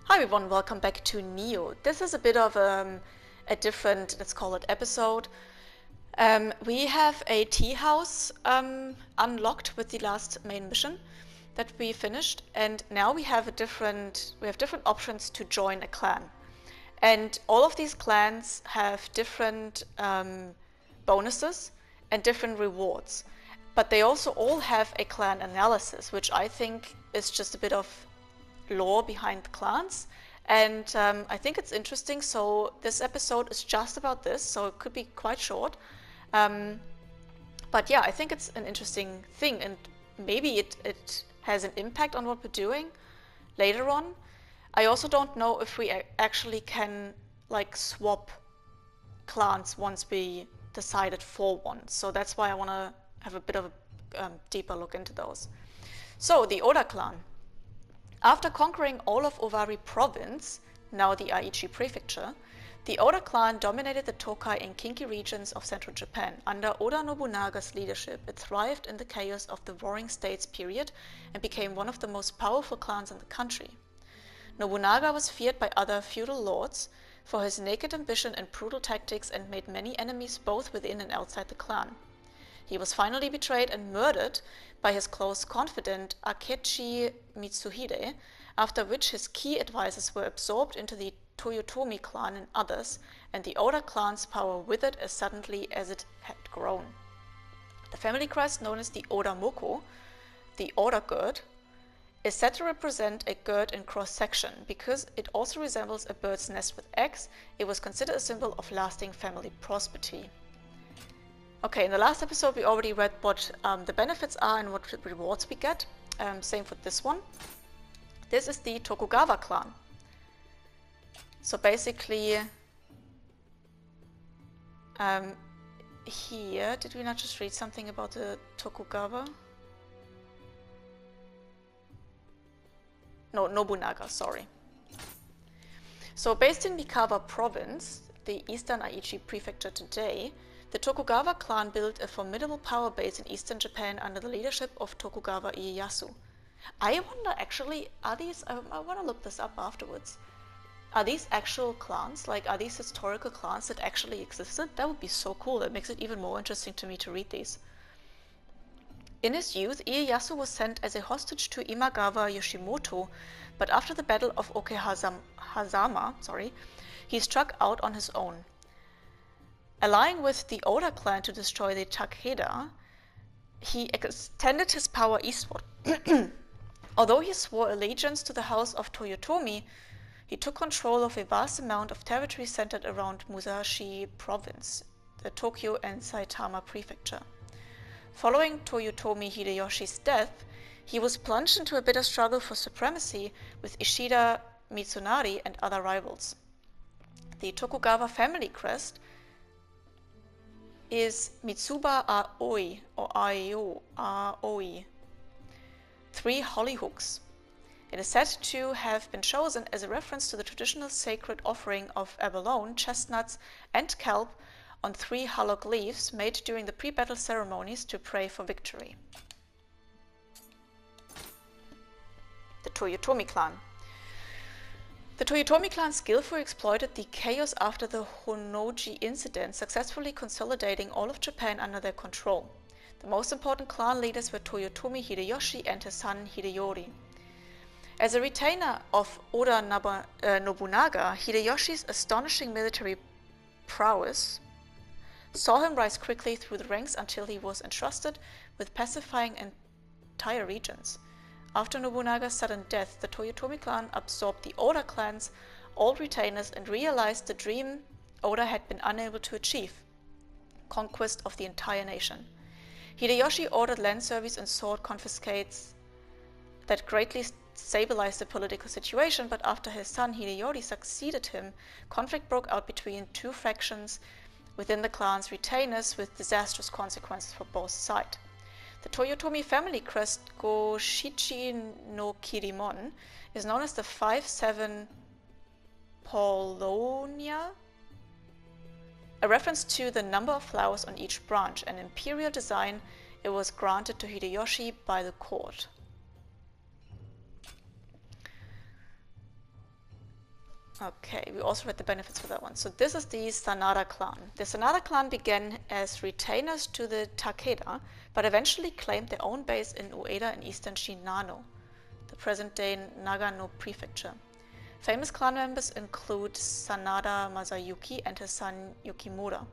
Hi everyone, welcome back to Nioh. This is a bit of a different, let's call it, episode. We have a tea house unlocked with the last main mission that we finished, and now we have different options to join a clan. And all of these clans have different bonuses and different rewards. But they also all have a clan analysis, which I think is just a bit of lore behind the clans, and I think it's interesting. So this episode is just about this, so it could be quite short, but yeah, I think it's an interesting thing, and maybe it has an impact on what we're doing later on. I also don't know if we actually can like swap clans once we decided for one, so that's why I want to have a bit of a deeper look into those. So the Oda clan. After conquering all of Owari province, now the Aichi prefecture, the Oda clan dominated the Tokai and Kinki regions of central Japan. Under Oda Nobunaga's leadership, it thrived in the chaos of the Warring States period and became one of the most powerful clans in the country. Nobunaga was feared by other feudal lords for his naked ambition and brutal tactics, and made many enemies both within and outside the clan. He was finally betrayed and murdered by his close confidant Akechi Mitsuhide, after which his key advisors were absorbed into the Toyotomi clan and others, and the Oda clan's power withered as suddenly as it had grown. The family crest, known as the Oda Moko, the Oda gourd, is said to represent a gourd in cross-section. Because it also resembles a bird's nest with eggs, it was considered a symbol of lasting family prosperity. Okay, in the last episode we already read what the benefits are and what rewards we get. Same for this one. This is the Tokugawa clan. So basically, here, did we not just read something about the Tokugawa? No, Nobunaga, sorry. So based in Mikawa province, the eastern Aichi prefecture today, the Tokugawa clan built a formidable power base in eastern Japan under the leadership of Tokugawa Ieyasu. I wonder actually, are these, I want to look this up afterwards, are these actual clans, like are these historical clans that actually existed? That would be so cool, that makes it even more interesting to me to read these. In his youth, Ieyasu was sent as a hostage to Imagawa Yoshimoto, but after the Battle of Okehazama, he struck out on his own. Allying with the Oda clan to destroy the Takeda, he extended his power eastward. Although he swore allegiance to the house of Toyotomi, he took control of a vast amount of territory centered around Musashi province, the Tokyo and Saitama prefecture. Following Toyotomi Hideyoshi's death, he was plunged into a bitter struggle for supremacy with Ishida Mitsunari and other rivals. The Tokugawa family crest is Mitsuba Aoi, or Aio, Aoi, 3 hollyhocks. It is said to have been chosen as a reference to the traditional sacred offering of abalone, chestnuts, and kelp on 3 hallock leaves made during the pre-battle ceremonies to pray for victory. The Toyotomi clan. The Toyotomi clan skillfully exploited the chaos after the Honnoji incident, successfully consolidating all of Japan under their control. The most important clan leaders were Toyotomi Hideyoshi and his son Hideyori. As a retainer of Oda Nobunaga, Hideyoshi's astonishing military prowess saw him rise quickly through the ranks until he was entrusted with pacifying entire regions. After Nobunaga's sudden death, the Toyotomi clan absorbed the Oda clan's old retainers and realized the dream Oda had been unable to achieve: conquest of the entire nation. Hideyoshi ordered land surveys and sword confiscates that greatly stabilized the political situation, but after his son Hideyori succeeded him, conflict broke out between 2 factions within the clan's retainers, with disastrous consequences for both sides. The Toyotomi family crest, Goshichi no Kirimon, is known as the 5-7 Polonia, a reference to the number of flowers on each branch, an imperial design. It was granted to Hideyoshi by the court. Okay, we also read the benefits for that one. So this is the Sanada clan. The Sanada clan began as retainers to the Takeda, but eventually claimed their own base in Ueda in eastern Shinano, the present-day Nagano prefecture. Famous clan members include Sanada Masayuki and his son Yukimura.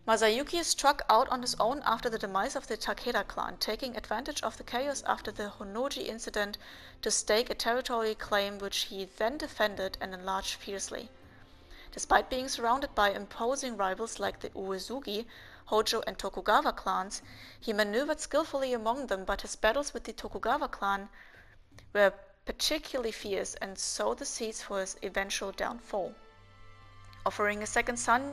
Masayuki struck out on his own after the demise of the Takeda clan, taking advantage of the chaos after the Honnoji incident to stake a territorial claim which he then defended and enlarged fiercely. Despite being surrounded by imposing rivals like the Uesugi, Hojo and Tokugawa clans, he maneuvered skillfully among them, but his battles with the Tokugawa clan were particularly fierce and sowed the seeds for his eventual downfall. Offering a second son,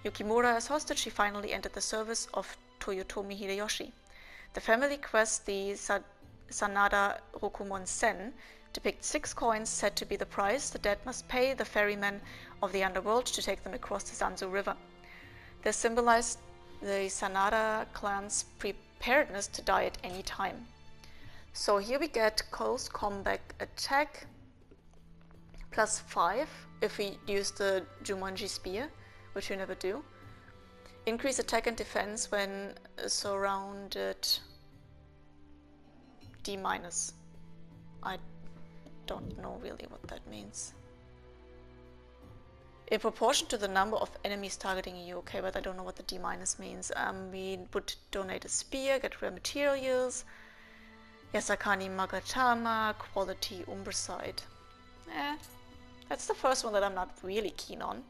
Yukimura as hostage, he finally entered the service of Toyotomi Hideyoshi. The family crest, the Sanada Rokumon Sen, depicts 6 coins said to be the price the dead must pay the ferrymen of the underworld to take them across the Sanzu River. This symbolized the Sanada clan's preparedness to die at any time. So here we get close combat attack +5 if we use the Jumonji spear, which we never do. Increase attack and defense when surrounded D-. I don't know really what that means. In proportion to the number of enemies targeting you, okay, but I don't know what the D- means. We would donate a spear, get rare materials, Yasakani Magatama, quality Umberside. That's the first one that I'm not really keen on.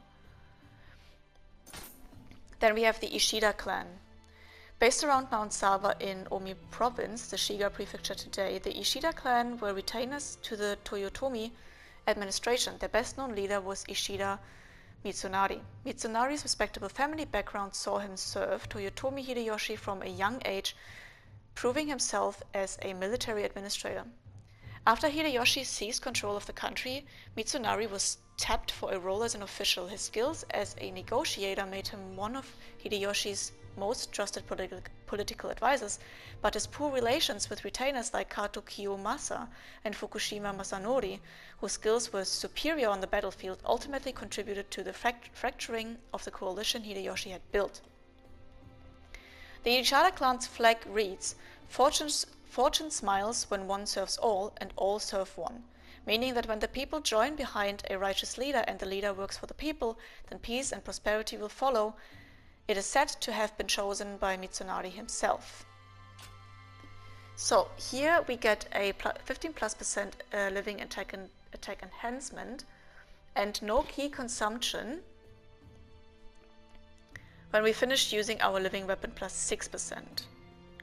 Then we have the Ishida clan. Based around Mount Sava in Omi province, the Shiga prefecture today, the Ishida clan were retainers to the Toyotomi administration. Their best known leader was Ishida Mitsunari. Mitsunari's respectable family background saw him serve Toyotomi Hideyoshi from a young age, proving himself as a military administrator. After Hideyoshi seized control of the country, Mitsunari was tapped for a role as an official. His skills as a negotiator made him one of Hideyoshi's most trusted political advisors, but his poor relations with retainers like Kato Kiyomasa and Fukushima Masanori, whose skills were superior on the battlefield, ultimately contributed to the fracturing of the coalition Hideyoshi had built. The Ishida clan's flag reads, Fortune smiles when one serves all, and all serve one, meaning that when the people join behind a righteous leader and the leader works for the people, then peace and prosperity will follow. It is said to have been chosen by Mitsunari himself. So here we get a 15+% living attack enhancement and no key consumption when we finish using our living weapon +6%,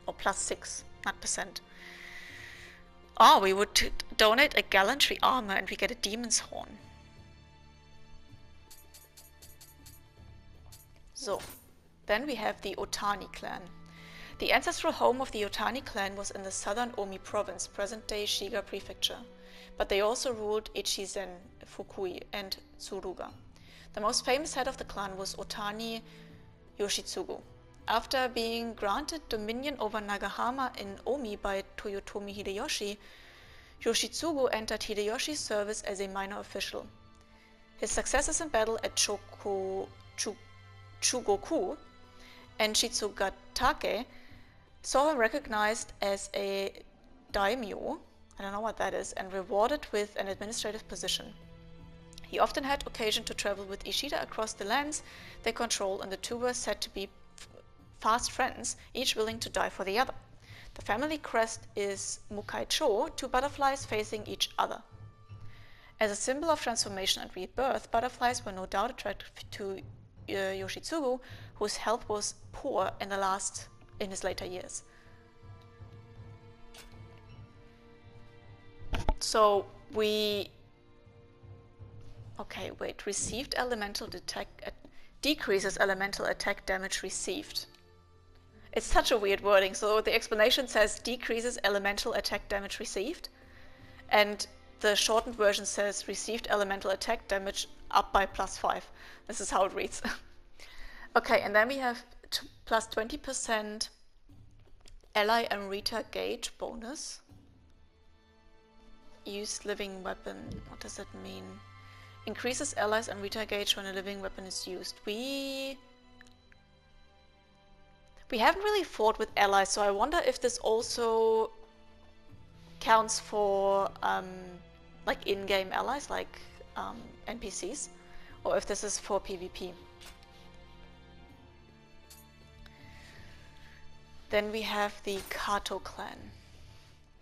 or +6, not percent. Oh, we would donate a gallantry armor and we get a demon's horn. So, then we have the Otani clan. The ancestral home of the Otani clan was in the southern Omi province, present-day Shiga prefecture, but they also ruled Echizen, Fukui, and Tsuruga. The most famous head of the clan was Otani Yoshitsugu. After being granted dominion over Nagahama in Omi by Toyotomi Hideyoshi, Yoshitsugu entered Hideyoshi's service as a minor official. His successes in battle at Chugoku and Shitsugatake saw him recognized as a daimyo, I don't know what that is, and rewarded with an administrative position. He often had occasion to travel with Ishida across the lands they control, and the two were said to be fast friends, each willing to die for the other. The family crest is Mukai-cho, 2 butterflies facing each other. As a symbol of transformation and rebirth, butterflies were no doubt attractive to Yoshitsugu, whose health was poor in his later years. So we... Okay, wait. Received elemental attack... decreases elemental attack damage received. It's such a weird wording. So the explanation says decreases elemental attack damage received. And the shortened version says received elemental attack damage up by +5. This is how it reads. Okay, and then we have +20% ally Amrita gauge bonus. used living weapon. What does that mean? Increases allies Amrita gauge when a living weapon is used. We haven't really fought with allies, so I wonder if this also counts for like in-game allies, like NPCs, or if this is for PvP. Then we have the Kato clan.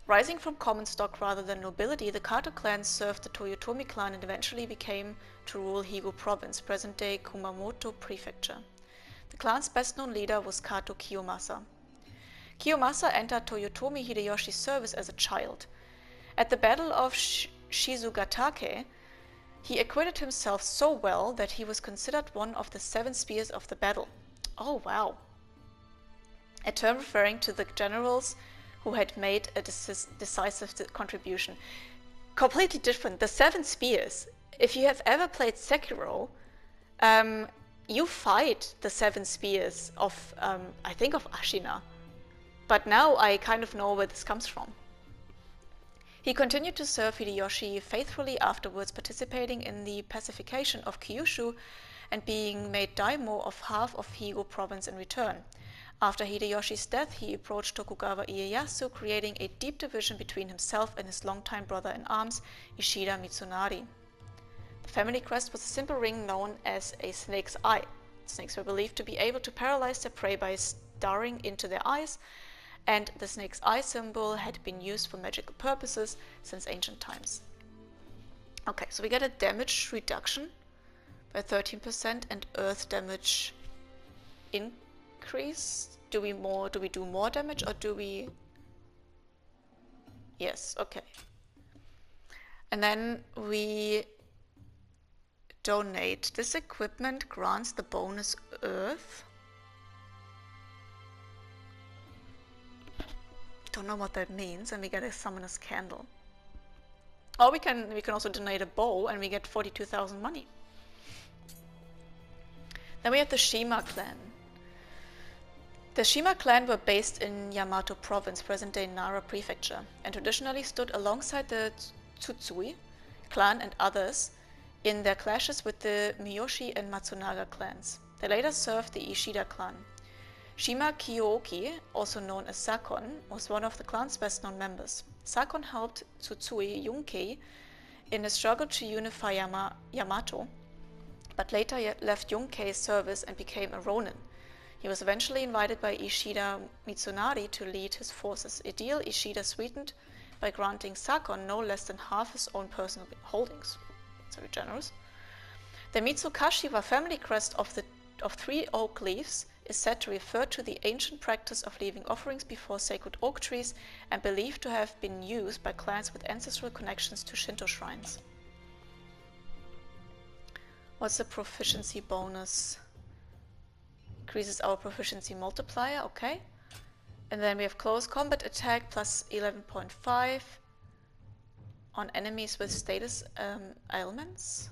Rising from common stock rather than nobility, the Kato clan served the Toyotomi clan and eventually became to rule Higo province, present-day Kumamoto prefecture. The clan's best-known leader was Kato Kiyomasa. Kiyomasa entered Toyotomi Hideyoshi's service as a child. At the Battle of Shizugatake, he acquitted himself so well that he was considered one of the 7 spears of the battle. Oh wow. A term referring to the generals who had made a decisive contribution. Completely different. The 7 spears. If you have ever played Sekiro, you fight the 7 spears of, I think of Ashina. But now I kind of know where this comes from. He continued to serve Hideyoshi faithfully afterwards, participating in the pacification of Kyushu and being made daimyo of half of Higo province in return. After Hideyoshi's death, he approached Tokugawa Ieyasu, creating a deep division between himself and his longtime brother-in-arms, Ishida Mitsunari. The family crest was a simple ring known as a snake's eye. Snakes were believed to be able to paralyze their prey by staring into their eyes, and the snake's eye symbol had been used for magical purposes since ancient times. Okay, so we get a damage reduction by 13% and earth damage increase. Do we do more damage, or do we? Yes, okay. And then we donate. This equipment grants the bonus earth. Don't know what that means, and we get a summoner's candle. Or we can also donate a bow and we get 42,000 money. Then we have the Shima clan. The Shima clan were based in Yamato province, present-day Nara prefecture, and traditionally stood alongside the Tsutsui clan and others in their clashes with the Miyoshi and Matsunaga clans. They later served the Ishida clan. Shima Kiyooki, also known as Sakon, was one of the clan's best-known members. Sakon helped Tsutsui Yokai in a struggle to unify Yamato, but later left Yonkei's service and became a Ronin. He was eventually invited by Ishida Mitsunari to lead his forces, a deal Ishida sweetened by granting Sakon no less than half his own personal holdings. That's very generous. The Mitsukashiwa family crest of 3 oak leaves is said to refer to the ancient practice of leaving offerings before sacred oak trees and believed to have been used by clans with ancestral connections to Shinto shrines. What's the proficiency bonus? Increases our proficiency multiplier, okay. And then we have close combat attack plus 11.5 on enemies with status ailments.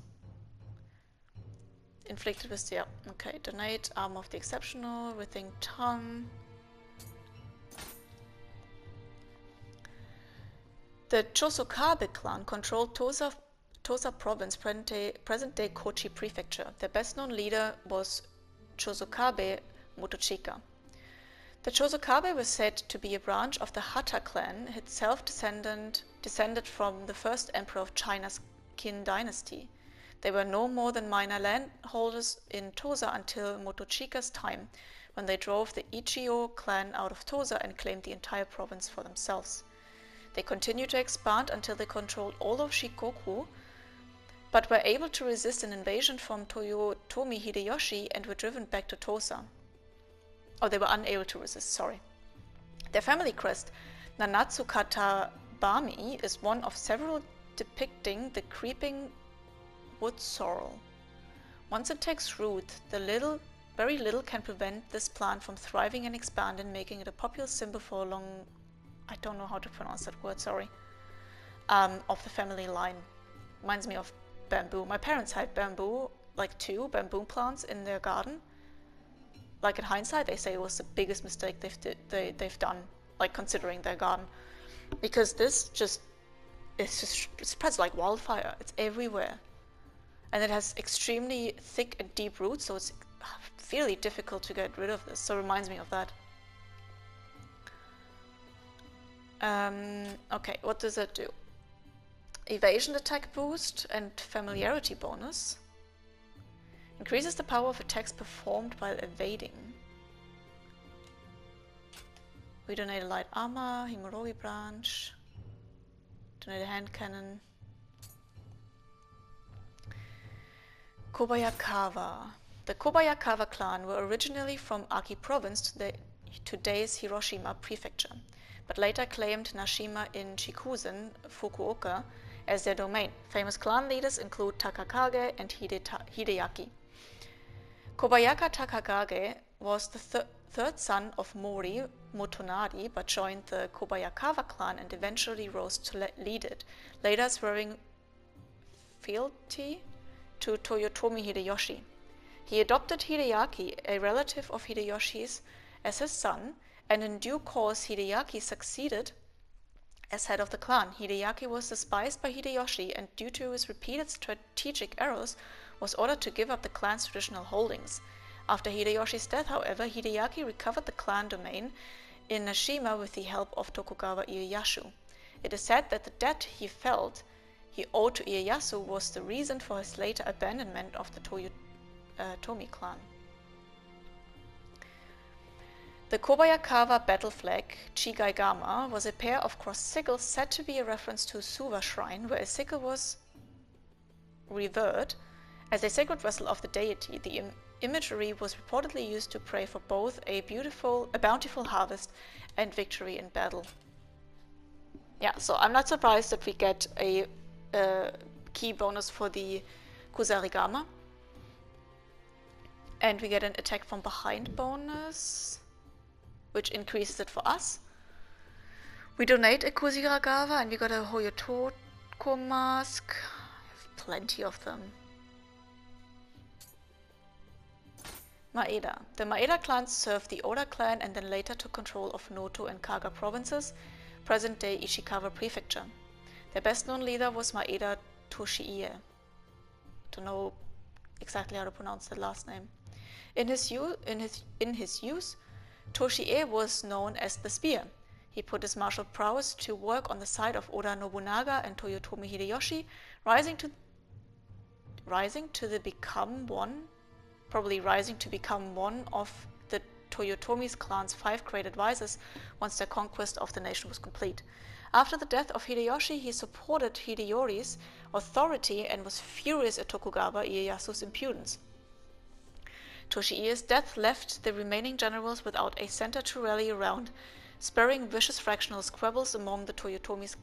Inflicted with the, okay, donate armor of the exceptional, withing tongue. The Chosokabe clan controlled Tosa province, present-day Kochi prefecture. Their best-known leader was Chosokabe Motochika. The Chosokabe was said to be a branch of the Hata clan, itself descended from the first emperor of China's Qin dynasty. They were no more than minor landholders in Tosa until Motochika's time, when they drove the Ichio clan out of Tosa and claimed the entire province for themselves. They continued to expand until they controlled all of Shikoku, but were able to resist an invasion from Toyotomi Hideyoshi and were driven back to Tosa. Oh, they were unable to resist, sorry. Their family crest, Nanatsu Katabami, is one of several depicting the creeping wood sorrel. Once it takes root, very little can prevent this plant from thriving and expanding, making it a popular symbol for a long, I don't know how to pronounce that word, sorry, of the family line. Reminds me of bamboo. My parents had bamboo, like 2 bamboo plants in their garden. Like in hindsight, they say it was the biggest mistake they've done, like considering their garden. Because this just it spreads like wildfire. It's everywhere. And it has extremely thick and deep roots, so it's really difficult to get rid of this. So it reminds me of that. Okay, what does that do? Evasion attack boost and familiarity bonus. Increases the power of attacks performed while evading. We donate a light armor, Himorogi branch. Donate a hand cannon. Kobayakawa. The Kobayakawa clan were originally from Aki province to today's Hiroshima prefecture, but later claimed Nashima in Chikuzen, Fukuoka, as their domain. Famous clan leaders include Takakage and Hideyaki. Kobayaka Takakage was the third son of Mori Motonari, but joined the Kobayakawa clan and eventually rose to lead it, later swearing fealty to Toyotomi Hideyoshi. He adopted Hideyaki, a relative of Hideyoshi's, as his son, and in due course Hideyaki succeeded as head of the clan. Hideyaki was despised by Hideyoshi and due to his repeated strategic errors was ordered to give up the clan's traditional holdings. After Hideyoshi's death, however, Hideyaki recovered the clan domain in Nashima with the help of Tokugawa Ieyasu. It is said that the debt he felt he owed to Ieyasu was the reason for his later abandonment of the Toyotomi clan. The Kobayakawa battle flag, Chigaigama, was a pair of crossed sickles said to be a reference to Suwa shrine, where a sickle was revered as a sacred vessel of the deity. The imagery was reportedly used to pray for both a bountiful harvest and victory in battle. Yeah, so I'm not surprised that we get a key bonus for the Kusarigama. And we get an attack from behind bonus, which increases it for us. We donate a Kusarigama and we got a Hoyotoko mask. I have plenty of them. Maeda. The Maeda clan served the Oda clan and then later took control of Noto and Kaga provinces, present-day Ishikawa prefecture. Their best-known leader was Maeda Toshiie. Don't know exactly how to pronounce that last name. In his youth, Toshiie was known as the Spear. He put his martial prowess to work on the side of Oda Nobunaga and Toyotomi Hideyoshi, rising to become one of the Toyotomi's clan's 5 great advisors once their conquest of the nation was complete. After the death of Hideyoshi, he supported Hideyori's authority and was furious at Tokugawa Ieyasu's impudence. Toshiie's death left the remaining generals without a center to rally around, spurring vicious fractional squabbles among the Toyotomi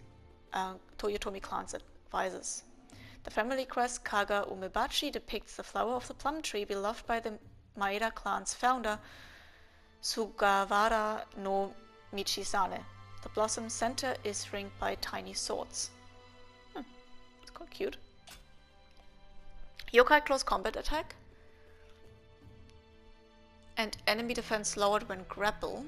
clan's advisors. The family crest Kaga Umebachi depicts the flower of the plum tree beloved by the Maeda clan's founder Sugawara no Michisane. The blossom center is ringed by tiny swords. It's quite cute. Yokai close combat attack. And enemy defense lowered when grapple.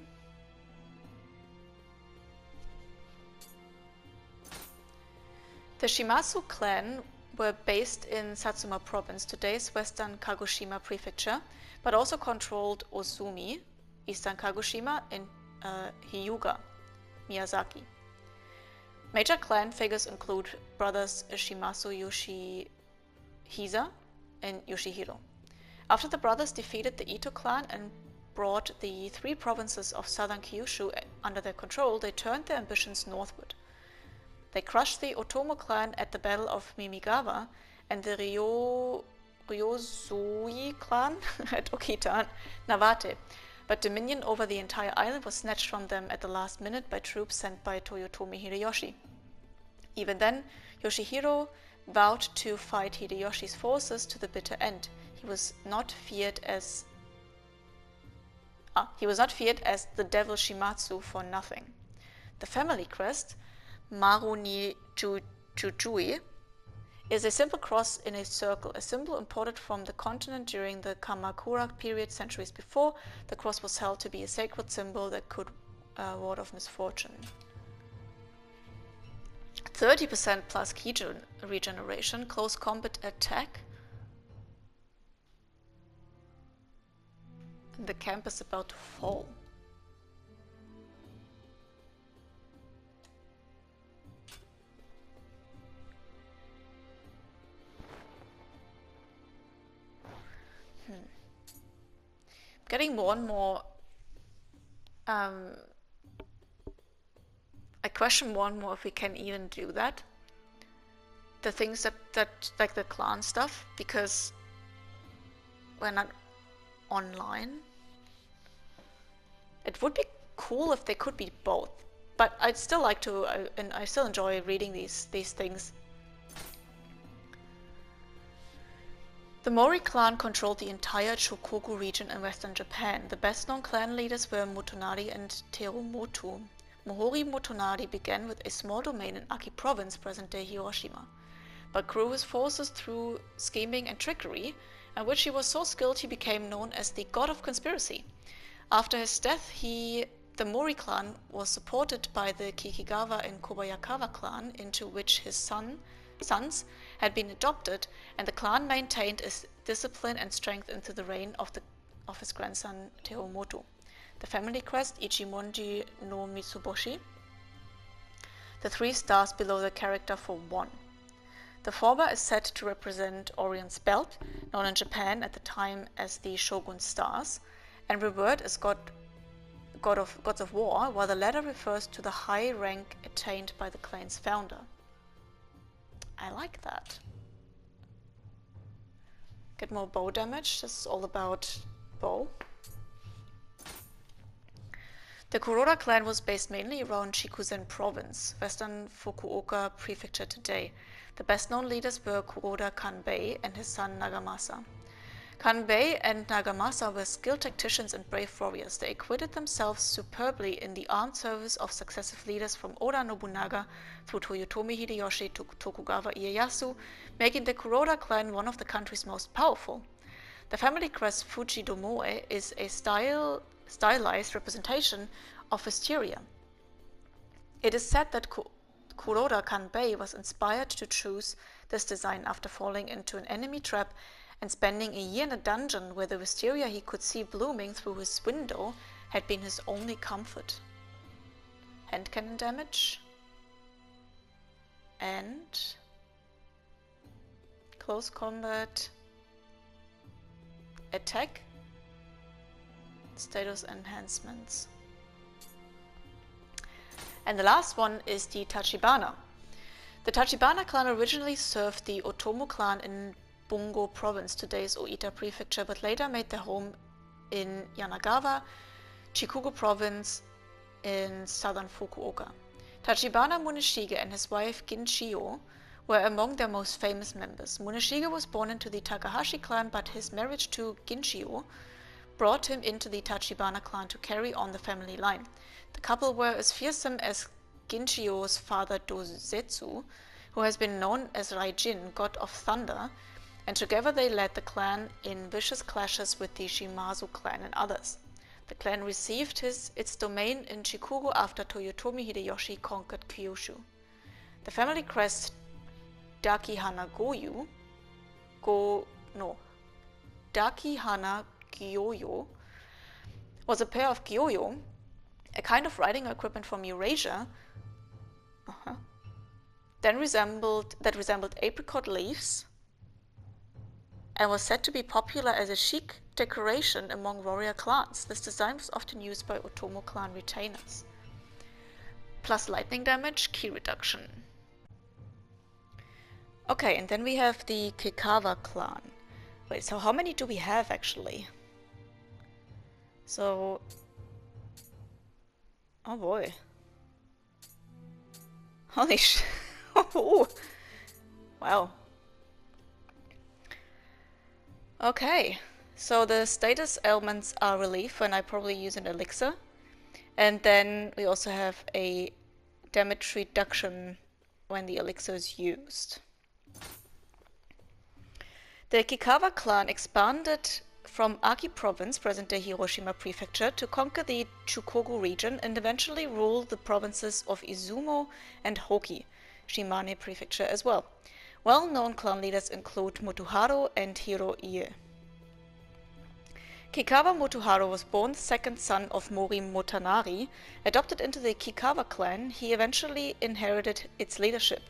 The Shimazu clan were based in Satsuma province, today's western Kagoshima prefecture, but also controlled Ozumi, eastern Kagoshima, and Hyuga, Miyazaki. Major clan figures include brothers Shimazu Yoshihisa and Yoshihiro. After the brothers defeated the Ito clan and brought the 3 provinces of southern Kyushu under their control, they turned their ambitions northward. They crushed the Otomo clan at the Battle of Mimigawa and the Ryozui clan at Okita Nawate, but dominion over the entire island was snatched from them at the last minute by troops sent by Toyotomi Hideyoshi. Even then, Yoshihiro vowed to fight Hideyoshi's forces to the bitter end. He was not feared as the devil Shimatsu for nothing. The family crest, Maru ni Jujui, is a simple cross in a circle, a symbol imported from the continent during the Kamakura period centuries before. The cross was held to be a sacred symbol that could ward off misfortune. 30% plus ki regeneration, close combat attack. And the camp is about to fall. Getting more and more, I question more and more if we can even do that. The things that like the clan stuff, because we're not online. It would be cool if they could be both, but I'd still like to, and I still enjoy reading these things. The Mori clan controlled the entire Chokoku region in western Japan. The best-known clan leaders were Motonari and Terumoto. Mohori Motonari began with a small domain in Aki province, present-day Hiroshima, but grew his forces through scheming and trickery, at which he was so skilled he became known as the God of Conspiracy. After his death, the Mori clan was supported by the Kikigawa and Kobayakawa clan, into which his sons had been adopted, and the clan maintained its discipline and strength into the reign of his grandson Terumoto. The family crest, Ichimonji no Mitsuboshi, the 3 stars below the character for 1. The former is said to represent Orion's belt, known in Japan at the time as the Shogun's stars, and revered as gods of war, while the latter refers to the high rank attained by the clan's founder. I like that. Get more bow damage. This is all about bow. The Kuroda clan was based mainly around Shikuzen province, western Fukuoka prefecture today. The best-known leaders were Kuroda Kanbei and his son Nagamasa. Kanbei and Nagamasa were skilled tacticians and brave warriors. They acquitted themselves superbly in the armed service of successive leaders from Oda Nobunaga through Toyotomi Hideyoshi to Tokugawa Ieyasu, making the Kuroda clan one of the country's most powerful. The family crest Fujidomoe is a stylized representation of Wisteria. It is said that Kuroda Kanbei was inspired to choose this design after falling into an enemy trap and spending a year in a dungeon where the wisteria he could see blooming through his window had been his only comfort. Hand cannon damage and close combat attack, status enhancements. And the last one is the Tachibana. The Tachibana clan originally served the Otomo clan in Bungo province, today's Oita prefecture, but later made their home in Yanagawa, Chikugo province in southern Fukuoka. Tachibana Muneshige and his wife Ginchio were among their most famous members. Muneshige was born into the Takahashi clan, but his marriage to Ginchio brought him into the Tachibana clan to carry on the family line. The couple were as fearsome as Ginchio's father Dozetsu, who has been known as Raijin, god of thunder, and together they led the clan in vicious clashes with the Shimazu clan and others. The clan received its domain in Chikugo after Toyotomi Hideyoshi conquered Kyushu. The family crest Dakihana Gyoyo was a pair of gyoyo, a kind of riding equipment from Eurasia, that resembled apricot leaves, and was said to be popular as a chic decoration among warrior clans. This design was often used by Otomo clan retainers. Plus lightning damage, ki reduction. Okay, and then we have the Kekawa clan. Wait, so how many do we have actually? So, oh boy. Holy sh... Oh, wow. Okay, so the status elements are relief when I probably use an elixir. And then we also have a damage reduction when the elixir is used. The Kekawa clan expanded from Aki province, present-day Hiroshima prefecture, to conquer the Chukogu region and eventually rule the provinces of Izumo and Hoki. Shimane Prefecture as well. Well-known clan leaders include Motoharo and Hiroie. Kikawa Motoharo was born the second son of Mori Motanari. Adopted into the Kikawa clan, he eventually inherited its leadership.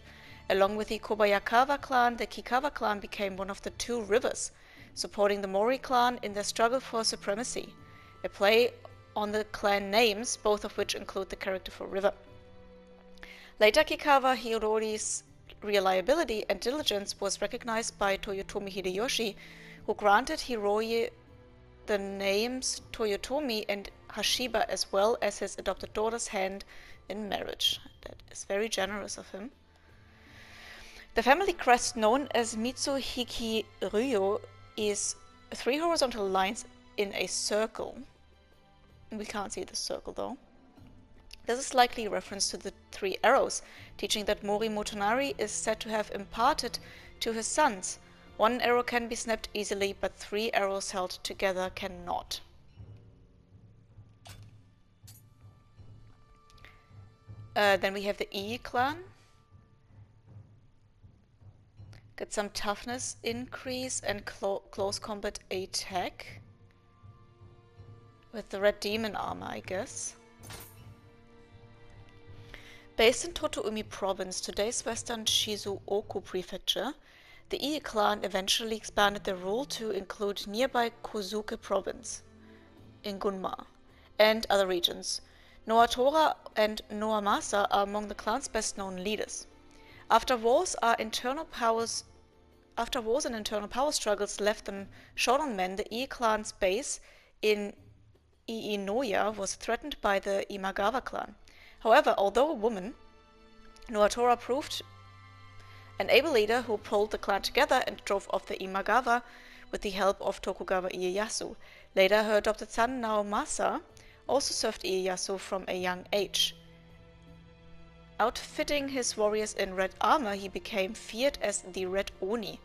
Along with the Kobayakawa clan, the Kikawa clan became one of the two rivers, supporting the Mori clan in their struggle for supremacy, a play on the clan names, both of which include the character for river. Later, Kikawa Hiroi's reliability and diligence was recognized by Toyotomi Hideyoshi, who granted Hiroi the names Toyotomi and Hashiba as well as his adopted daughter's hand in marriage. That is very generous of him. The family crest, known as Mitsuhiki Ryo, is 3 horizontal lines in a circle. We can't see the circle though. This is likely a reference to the 3 arrows, teaching that Mori Motonari is said to have imparted to his sons. 1 arrow can be snapped easily, but 3 arrows held together cannot. Then we have the E clan. Get some toughness increase and close combat attack. With the red demon armor, I guess. Based in Totoumi province, today's western Shizuoku prefecture, the Ie clan eventually expanded their rule to include nearby Kozuke province in Gunma and other regions. Noatora and Noamasa are among the clan's best known leaders. After wars and internal power struggles left them short on men, the Ie clan's base in Iinoya was threatened by the Imagawa clan. However, although a woman, Noatora proved an able leader who pulled the clan together and drove off the Imagawa with the help of Tokugawa Ieyasu. Later, her adopted son Naomasa also served Ieyasu from a young age. Outfitting his warriors in red armor, he became feared as the Red Oni,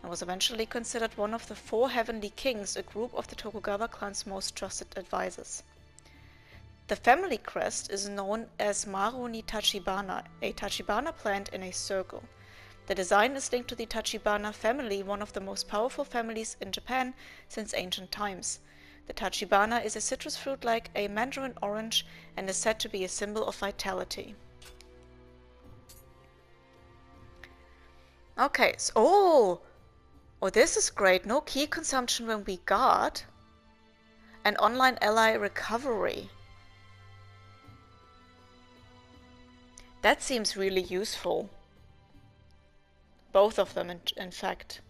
and was eventually considered one of the 4 Heavenly Kings, a group of the Tokugawa clan's most trusted advisors. The family crest is known as Maroni Tachibana, a Tachibana plant in a circle. The design is linked to the Tachibana family, one of the most powerful families in Japan since ancient times. The Tachibana is a citrus fruit like a mandarin orange and is said to be a symbol of vitality. Okay, so this is great. No key consumption when we guard. And online ally recovery. That seems really useful. Both of them, in fact.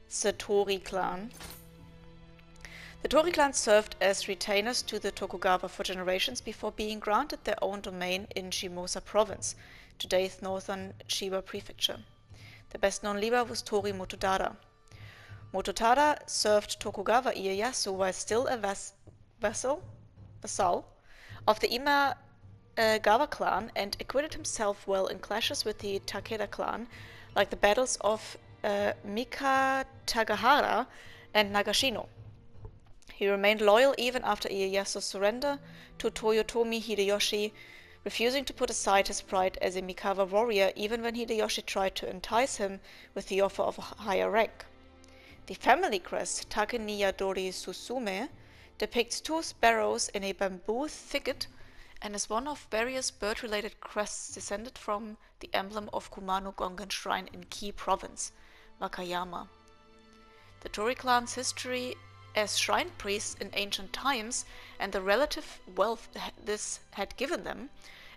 It's the Tori clan. The Tori clan served as retainers to the Tokugawa for generations before being granted their own domain in Shimosa province, today's northern Chiba prefecture. The best-known leader was Tori Mototada. Mototada served Tokugawa Ieyasu while still a vassal of the Imagawa clan, and acquitted himself well in clashes with the Takeda clan, like the battles of Mikatagahara and Nagashino. He remained loyal even after Ieyasu's surrender to Toyotomi Hideyoshi, refusing to put aside his pride as a Mikawa warrior even when Hideyoshi tried to entice him with the offer of a higher rank. The family crest, Takeniya Dori Susume, depicts 2 sparrows in a bamboo thicket and is one of various bird-related crests descended from the emblem of Kumano Gongen Shrine in Ki Province, Wakayama. The Tori clan's history as shrine priests in ancient times and the relative wealth this had given them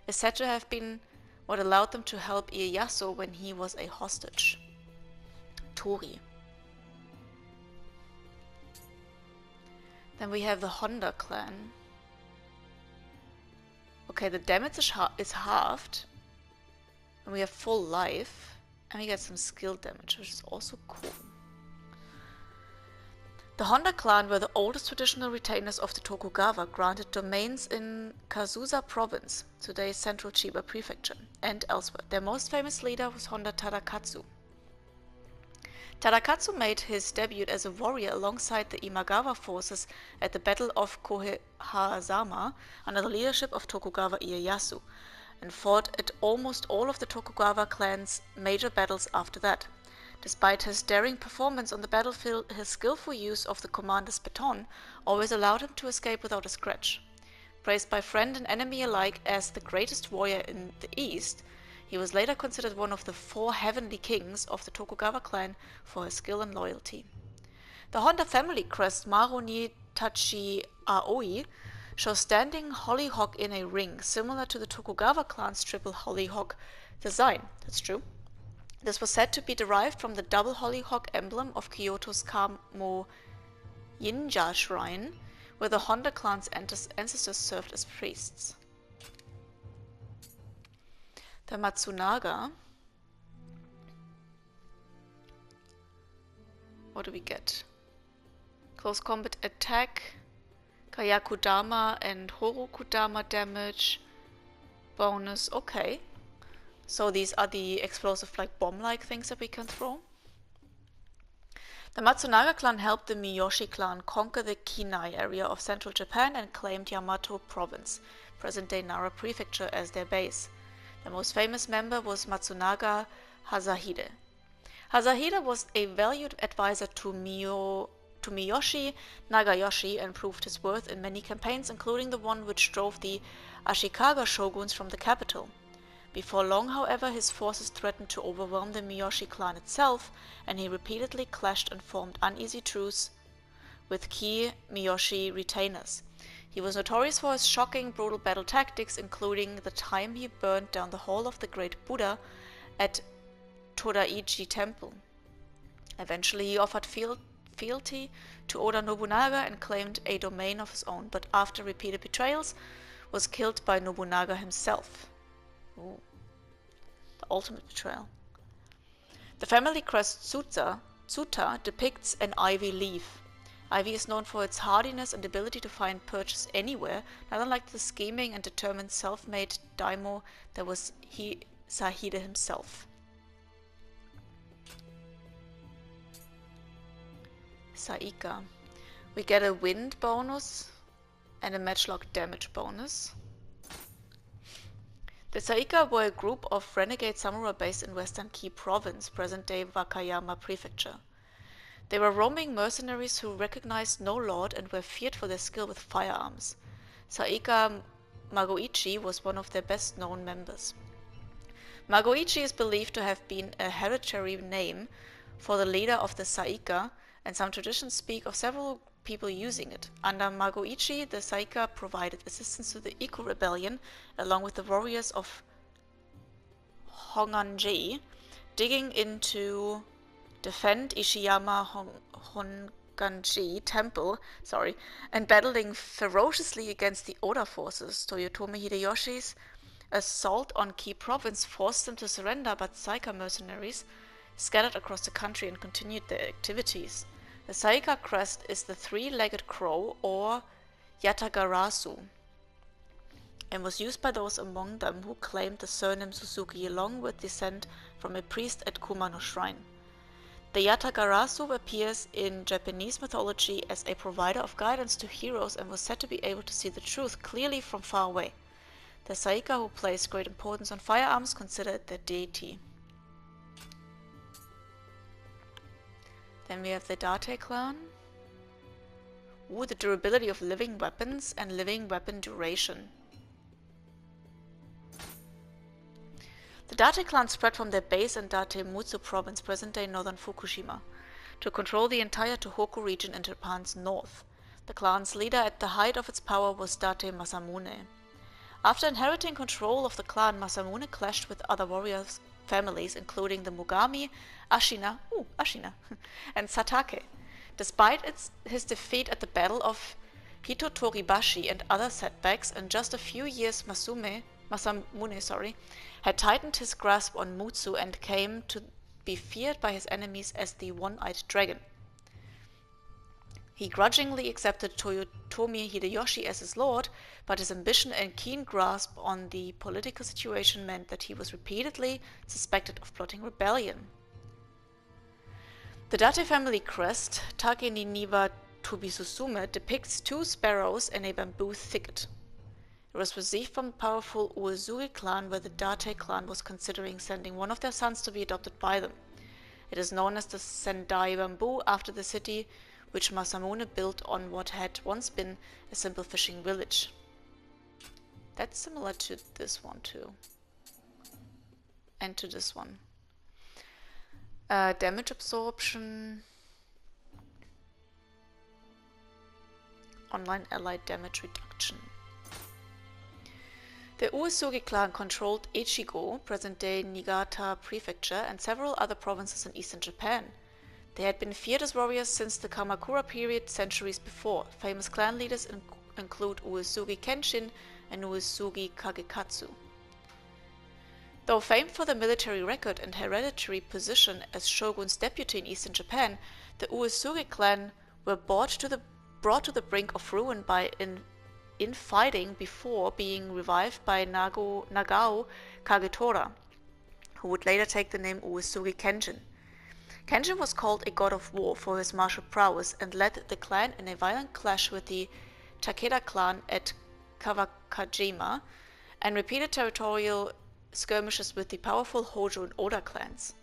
is said to have been what allowed them to help Ieyasu when he was a hostage. Tori. Then we have the Honda clan. Okay, the damage is halved, and we have full life, and we get some skill damage, which is also cool. The Honda clan were the oldest traditional retainers of the Tokugawa, granted domains in Kazusa province, today's central Chiba prefecture, and elsewhere. Their most famous leader was Honda Tadakatsu. Tadakatsu made his debut as a warrior alongside the Imagawa forces at the Battle of Kohehazama under the leadership of Tokugawa Ieyasu. and fought at almost all of the Tokugawa clan's major battles after that. Despite his daring performance on the battlefield, his skillful use of the commander's baton always allowed him to escape without a scratch. Praised by friend and enemy alike as the greatest warrior in the East, he was later considered one of the 4 heavenly kings of the Tokugawa clan for his skill and loyalty. The Honda family crest Maru ni Tachi Aoi shows standing hollyhock in a ring, similar to the Tokugawa clan's triple hollyhock design. That's true. This was said to be derived from the double hollyhock emblem of Kyoto's Kamo Jinja shrine, where the Honda clan's ancestors served as priests. The Matsunaga. What do we get? Close combat attack, Kayakudama and Horokudama damage, bonus, okay. So these are the explosive like bomb-like things that we can throw. The Matsunaga clan helped the Miyoshi clan conquer the Kinai area of central Japan and claimed Yamato province, present-day Nara prefecture, as their base. The most famous member was Matsunaga Hasahide. Hasahide was a valued advisor to Miyoshi Nagayoshi and proved his worth in many campaigns, including the one which drove the Ashikaga shoguns from the capital. Before long, however, his forces threatened to overwhelm the Miyoshi clan itself, and he repeatedly clashed and formed uneasy truce with key Miyoshi retainers. He was notorious for his shocking, brutal battle tactics, including the time he burned down the hall of the Great Buddha at Todaiji Temple. Eventually, he offered fealty to Oda Nobunaga and claimed a domain of his own, but after repeated betrayals, was killed by Nobunaga himself. Ooh. The ultimate betrayal. The family crest Tsuta depicts an ivy leaf. Ivy is known for its hardiness and ability to find purchase anywhere, not unlike the scheming and determined self-made daimyo that was Sahide himself. Saika. We get a wind bonus and a matchlock damage bonus. The Saika were a group of renegade samurai based in Western Ki Province, present-day Wakayama Prefecture. They were roaming mercenaries who recognized no lord and were feared for their skill with firearms. Saika Magoichi was one of their best-known members. Magoichi is believed to have been a hereditary name for the leader of the Saika, and some traditions speak of several people using it. Under Magoichi, the Saika provided assistance to the Iko rebellion, along with the warriors of Honganji, digging in to defend Ishiyama Honganji Temple, and battling ferociously against the Oda forces. Toyotomi Hideyoshi's assault on Ki Province forced them to surrender, but Saika mercenaries scattered across the country and continued their activities. The Saika crest is the 3-legged crow, or Yatagarasu, and was used by those among them who claimed the surname Suzuki, along with descent from a priest at Kumano Shrine. The Yatagarasu appears in Japanese mythology as a provider of guidance to heroes and was said to be able to see the truth clearly from far away. The Saika, who placed great importance on firearms, considered their deity. Then we have the Date clan. Ooh, the durability of living weapons and living weapon duration. The Date clan spread from their base in Datemutsu province, present-day northern Fukushima, to control the entire Tohoku region in Japan's north. The clan's leader at the height of its power was Date Masamune. After inheriting control of the clan, Masamune clashed with other warriors families, including the Mogami, Ashina, and Satake. Despite his defeat at the Battle of Hitotoribashi and other setbacks, in just a few years Masamune had tightened his grasp on Mutsu and came to be feared by his enemies as the One-Eyed Dragon. He grudgingly accepted Toyotomi Hideyoshi as his lord, but his ambition and keen grasp on the political situation meant that he was repeatedly suspected of plotting rebellion. The Date family crest, Take ni Niwa Tobisusume, depicts 2 sparrows in a bamboo thicket. It was received from the powerful Uesugi clan, where the Date clan was considering sending one of their sons to be adopted by them. It is known as the Sendai bamboo after the city, which Masamune built on what had once been a simple fishing village. That's similar to this one too. And to this one. Damage absorption. Online allied damage reduction. The Uesugi clan controlled Echigo, present-day Niigata Prefecture, and several other provinces in eastern Japan. They had been feared as warriors since the Kamakura period centuries before. Famous clan leaders include Uesugi Kenshin and Uesugi Kagekatsu. Though famed for their military record and hereditary position as shogun's deputy in eastern Japan, the Uesugi clan were brought to the brink of ruin by infighting before being revived by Nagao Kagetora, who would later take the name Uesugi Kenshin. Kenshin was called a god of war for his martial prowess and led the clan in a violent clash with the Takeda clan at Kawakajima and repeated territorial skirmishes with the powerful Hojo and Oda clans.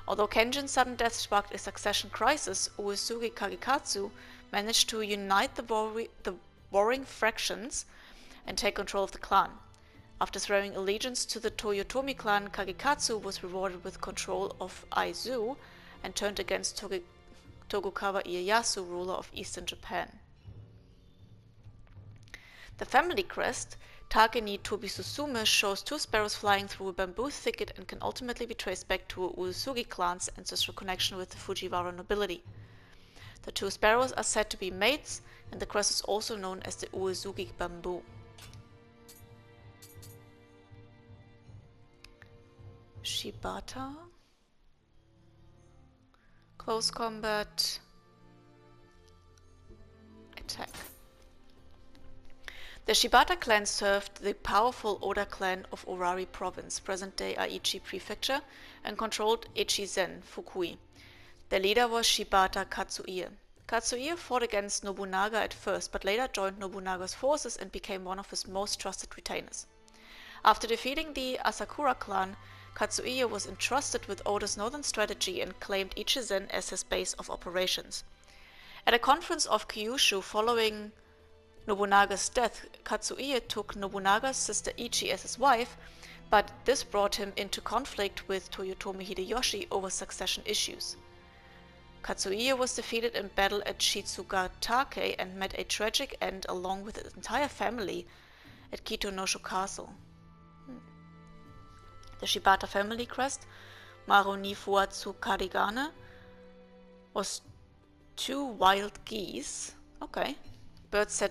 Although Kenshin's sudden death sparked a succession crisis, Uesugi Kagekatsu managed to unite the warring factions and take control of the clan. After swearing allegiance to the Toyotomi clan, Kagekatsu was rewarded with control of Aizu and turned against Tokugawa Ieyasu, ruler of eastern Japan. The family crest, Take ni Tobisusume, shows two sparrows flying through a bamboo thicket and can ultimately be traced back to Uesugi clan's ancestral connection with the Fujiwara nobility. The two sparrows are said to be mates, and the crest is also known as the Uesugi bamboo. Shibata. Close combat. Attack. The Shibata clan served the powerful Oda clan of Orari province, present-day Aichi prefecture, and controlled Echizen, Fukui. Their leader was Shibata Katsuie. Katsuie fought against Nobunaga at first, but later joined Nobunaga's forces and became one of his most trusted retainers. After defeating the Asakura clan, Katsuie was entrusted with Oda's northern strategy and claimed Echizen as his base of operations. At a conference of Kyushu following Nobunaga's death, Katsuie took Nobunaga's sister Ichi as his wife, but this brought him into conflict with Toyotomi Hideyoshi over succession issues. Katsuie was defeated in battle at Shitsugatake and met a tragic end along with his entire family at Kitonosho Castle. The Shibata family crest, Maru ni Fuatsu Karigane, was two wild geese. Okay. Birds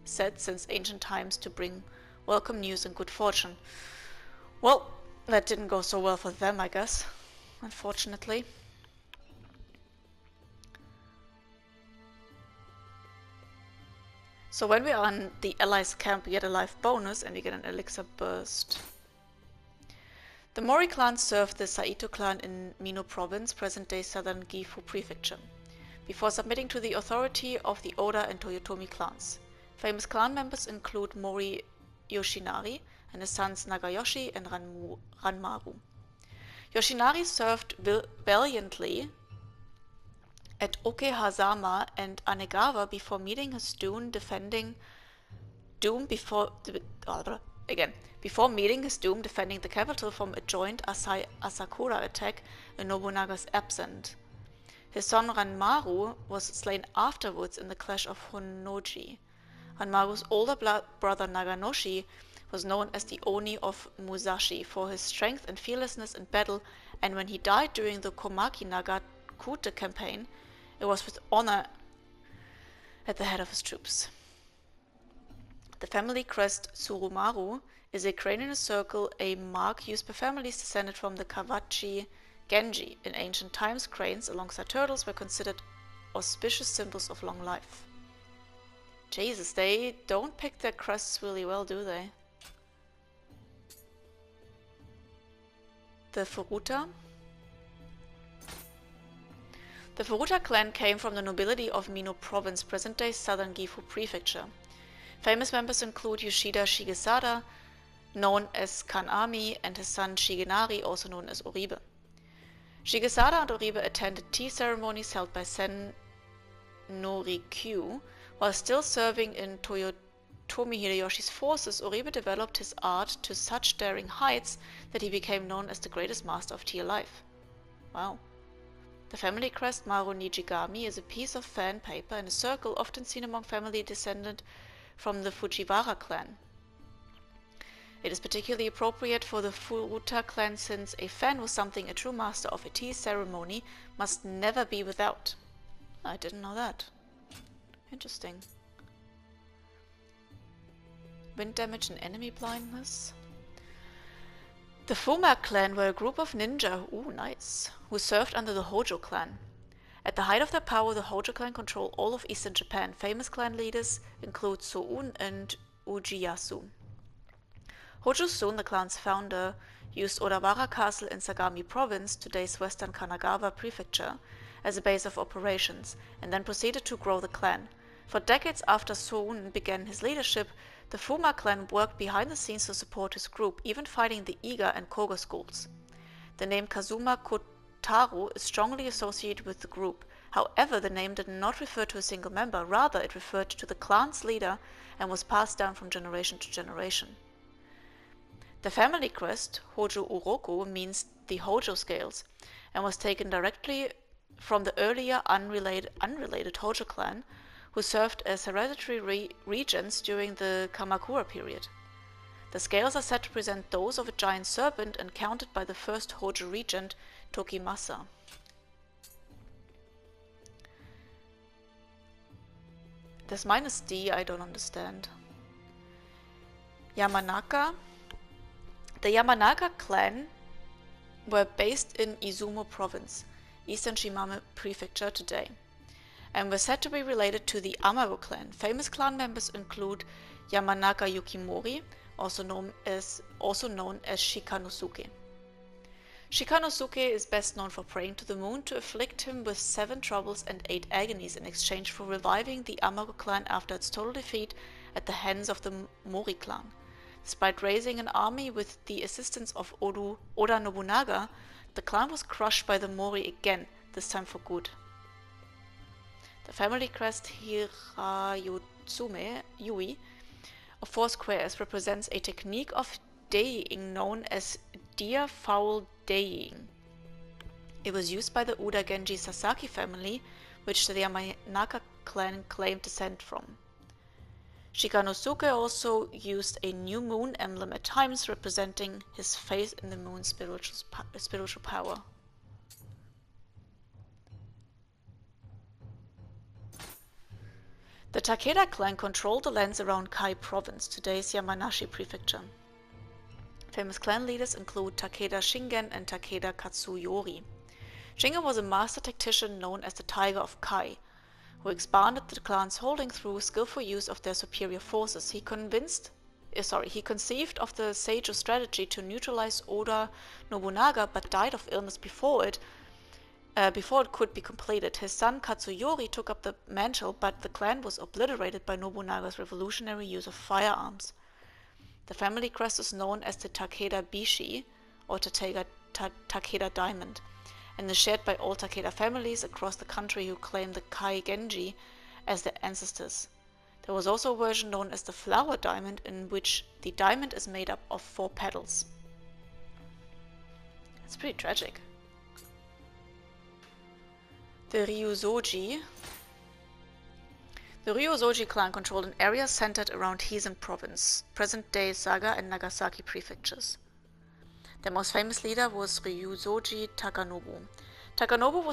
said since ancient times to bring welcome news and good fortune. Well, that didn't go so well for them, I guess, unfortunately. So when we are in the Allies camp, we get a life bonus and we get an elixir burst. The Mori clan served the Saito clan in Mino province, present-day southern Gifu prefecture, before submitting to the authority of the Oda and Toyotomi clans. Famous clan members include Mori Yoshinari and his sons Nagayoshi and Ranmaru. Yoshinari served valiantly at Okehazama and Anegawa before meeting his doom defending the capital from a joint Asakura attack in Nobunaga's absence. His son Ranmaru was slain afterwards in the clash of Honnoji. Ranmaru's older brother Naganoshi was known as the Oni of Musashi for his strength and fearlessness in battle, and when he died during the Komaki Nagakute campaign, it was with honor at the head of his troops. The family crest Tsurumaru is a crane in a circle, a mark used by families descended from the Kawachi Genji. In ancient times, cranes alongside turtles were considered auspicious symbols of long life. Jesus, they don't pick their crests really well, do they? The Furuta. The Furuta clan came from the nobility of Mino province, present-day southern Gifu prefecture. Famous members include Yoshida Shigesada, known as Kanami, and his son Shigenari, also known as Oribe. Shigesada and Oribe attended tea ceremonies held by Sen Norikyu. While still serving in Toyotomi Hideyoshi's forces, Oribe developed his art to such daring heights that he became known as the greatest master of tea alive. Wow. The family crest Maru Nijigami is a piece of fan paper in a circle often seen among family descended from the Fujiwara clan. It is particularly appropriate for the Furuta clan since a fan was something a true master of a tea ceremony must never be without. I didn't know that. Interesting. Wind damage and enemy blindness. The Fuma clan were a group of ninja, nice, who served under the Hojo clan. At the height of their power, the Hojo clan controlled all of eastern Japan. Famous clan leaders include So-un and Ujiyasu. Hojo Soon, the clan's founder, used Odawara Castle in Sagami Province, today's western Kanagawa Prefecture, as a base of operations, and then proceeded to grow the clan. For decades after So-un began his leadership, the Fuma clan worked behind the scenes to support his group, even fighting the Iga and Koga schools. The name Kazuma Kotaro is strongly associated with the group. However, the name did not refer to a single member, rather it referred to the clan's leader and was passed down from generation to generation. The family crest, Hojo Uroku, means the Hojo scales, and was taken directly from the earlier unrelated Hojo clan, who served as hereditary regents during the Kamakura period. The scales are said to present those of a giant serpent and counted by the first Hojo regent, Tokimasa. This minus D I don't understand. Yamanaka. The Yamanaka clan were based in Izumo Province, eastern Shimane Prefecture today, and were said to be related to the Amaru clan. Famous clan members include Yamanaka Yukimori, also known as Shikanosuke. Shikanosuke is best known for praying to the moon to afflict him with 7 troubles and 8 agonies in exchange for reviving the Amaru clan after its total defeat at the hands of the Mori clan. Despite raising an army with the assistance of Oda Nobunaga, the clan was crushed by the Mori again, this time for good. The family crest Hirayutsume Yui of 4 squares represents a technique of dyeing known as deer fowl dyeing. It was used by the Uda Genji Sasaki family, which the Yamanaka clan claimed descent from. Shikanosuke also used a new moon emblem at times, representing his faith in the moon's spiritual power. The Takeda clan controlled the lands around Kai Province, today's Yamanashi Prefecture. Famous clan leaders include Takeda Shingen and Takeda Katsuyori. Shingen was a master tactician known as the Tiger of Kai, who expanded the clan's holding through skillful use of their superior forces. He conceived of the Seijo strategy to neutralize Oda Nobunaga, but died of illness before it could be completed. His son Katsuyori took up the mantle, but the clan was obliterated by Nobunaga's revolutionary use of firearms. The family crest is known as the Takeda Bishi, or Takeda Diamond, and is shared by all Takeda families across the country who claim the Kai Genji as their ancestors. There was also a version known as the Flower Diamond, in which the diamond is made up of 4 petals. It's pretty tragic. The Ryuzoji. The Ryuzoji clan controlled an area centered around Hizen Province, present-day Saga and Nagasaki prefectures. Their most famous leader was Ryuzoji Takanobu. Takanobu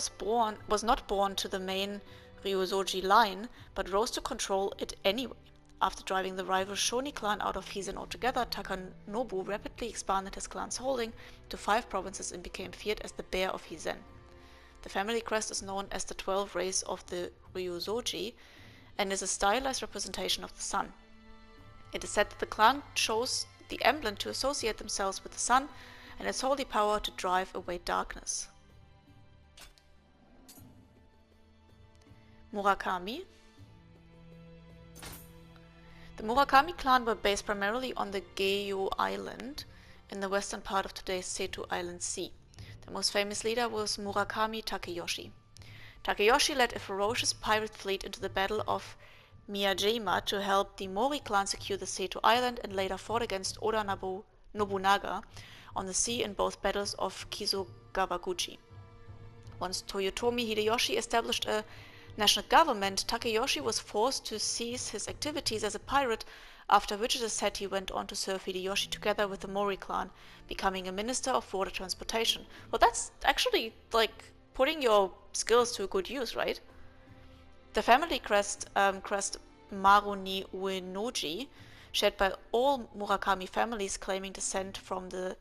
was not born to the main Ryuzoji line, but rose to control it anyway. After driving the rival Shoni clan out of Hizen altogether, Takanobu rapidly expanded his clan's holding to 5 provinces and became feared as the Bear of Hizen. The family crest is known as the 12 rays of the Ryuzoji and is a stylized representation of the sun. It is said that the clan chose the emblem to associate themselves with the sun and its holy power to drive away darkness. Murakami. The Murakami clan were based primarily on the Geio Island in the western part of today's Seto Island Sea. The most famous leader was Murakami Takeyoshi. Takeyoshi led a ferocious pirate fleet into the Battle of Miyajima to help the Mori clan secure the Seto Island, and later fought against Oda Nobunaga on the sea in both battles of Kisogawaguchi. Once Toyotomi Hideyoshi established a national government, Takeyoshi was forced to cease his activities as a pirate, after which it is said he went on to serve Hideyoshi together with the Mori clan, becoming a minister of water transportation. Well, that's actually like putting your skills to good use, right? The family crest Maru ni Uenoji, shared by all Murakami families claiming descent from the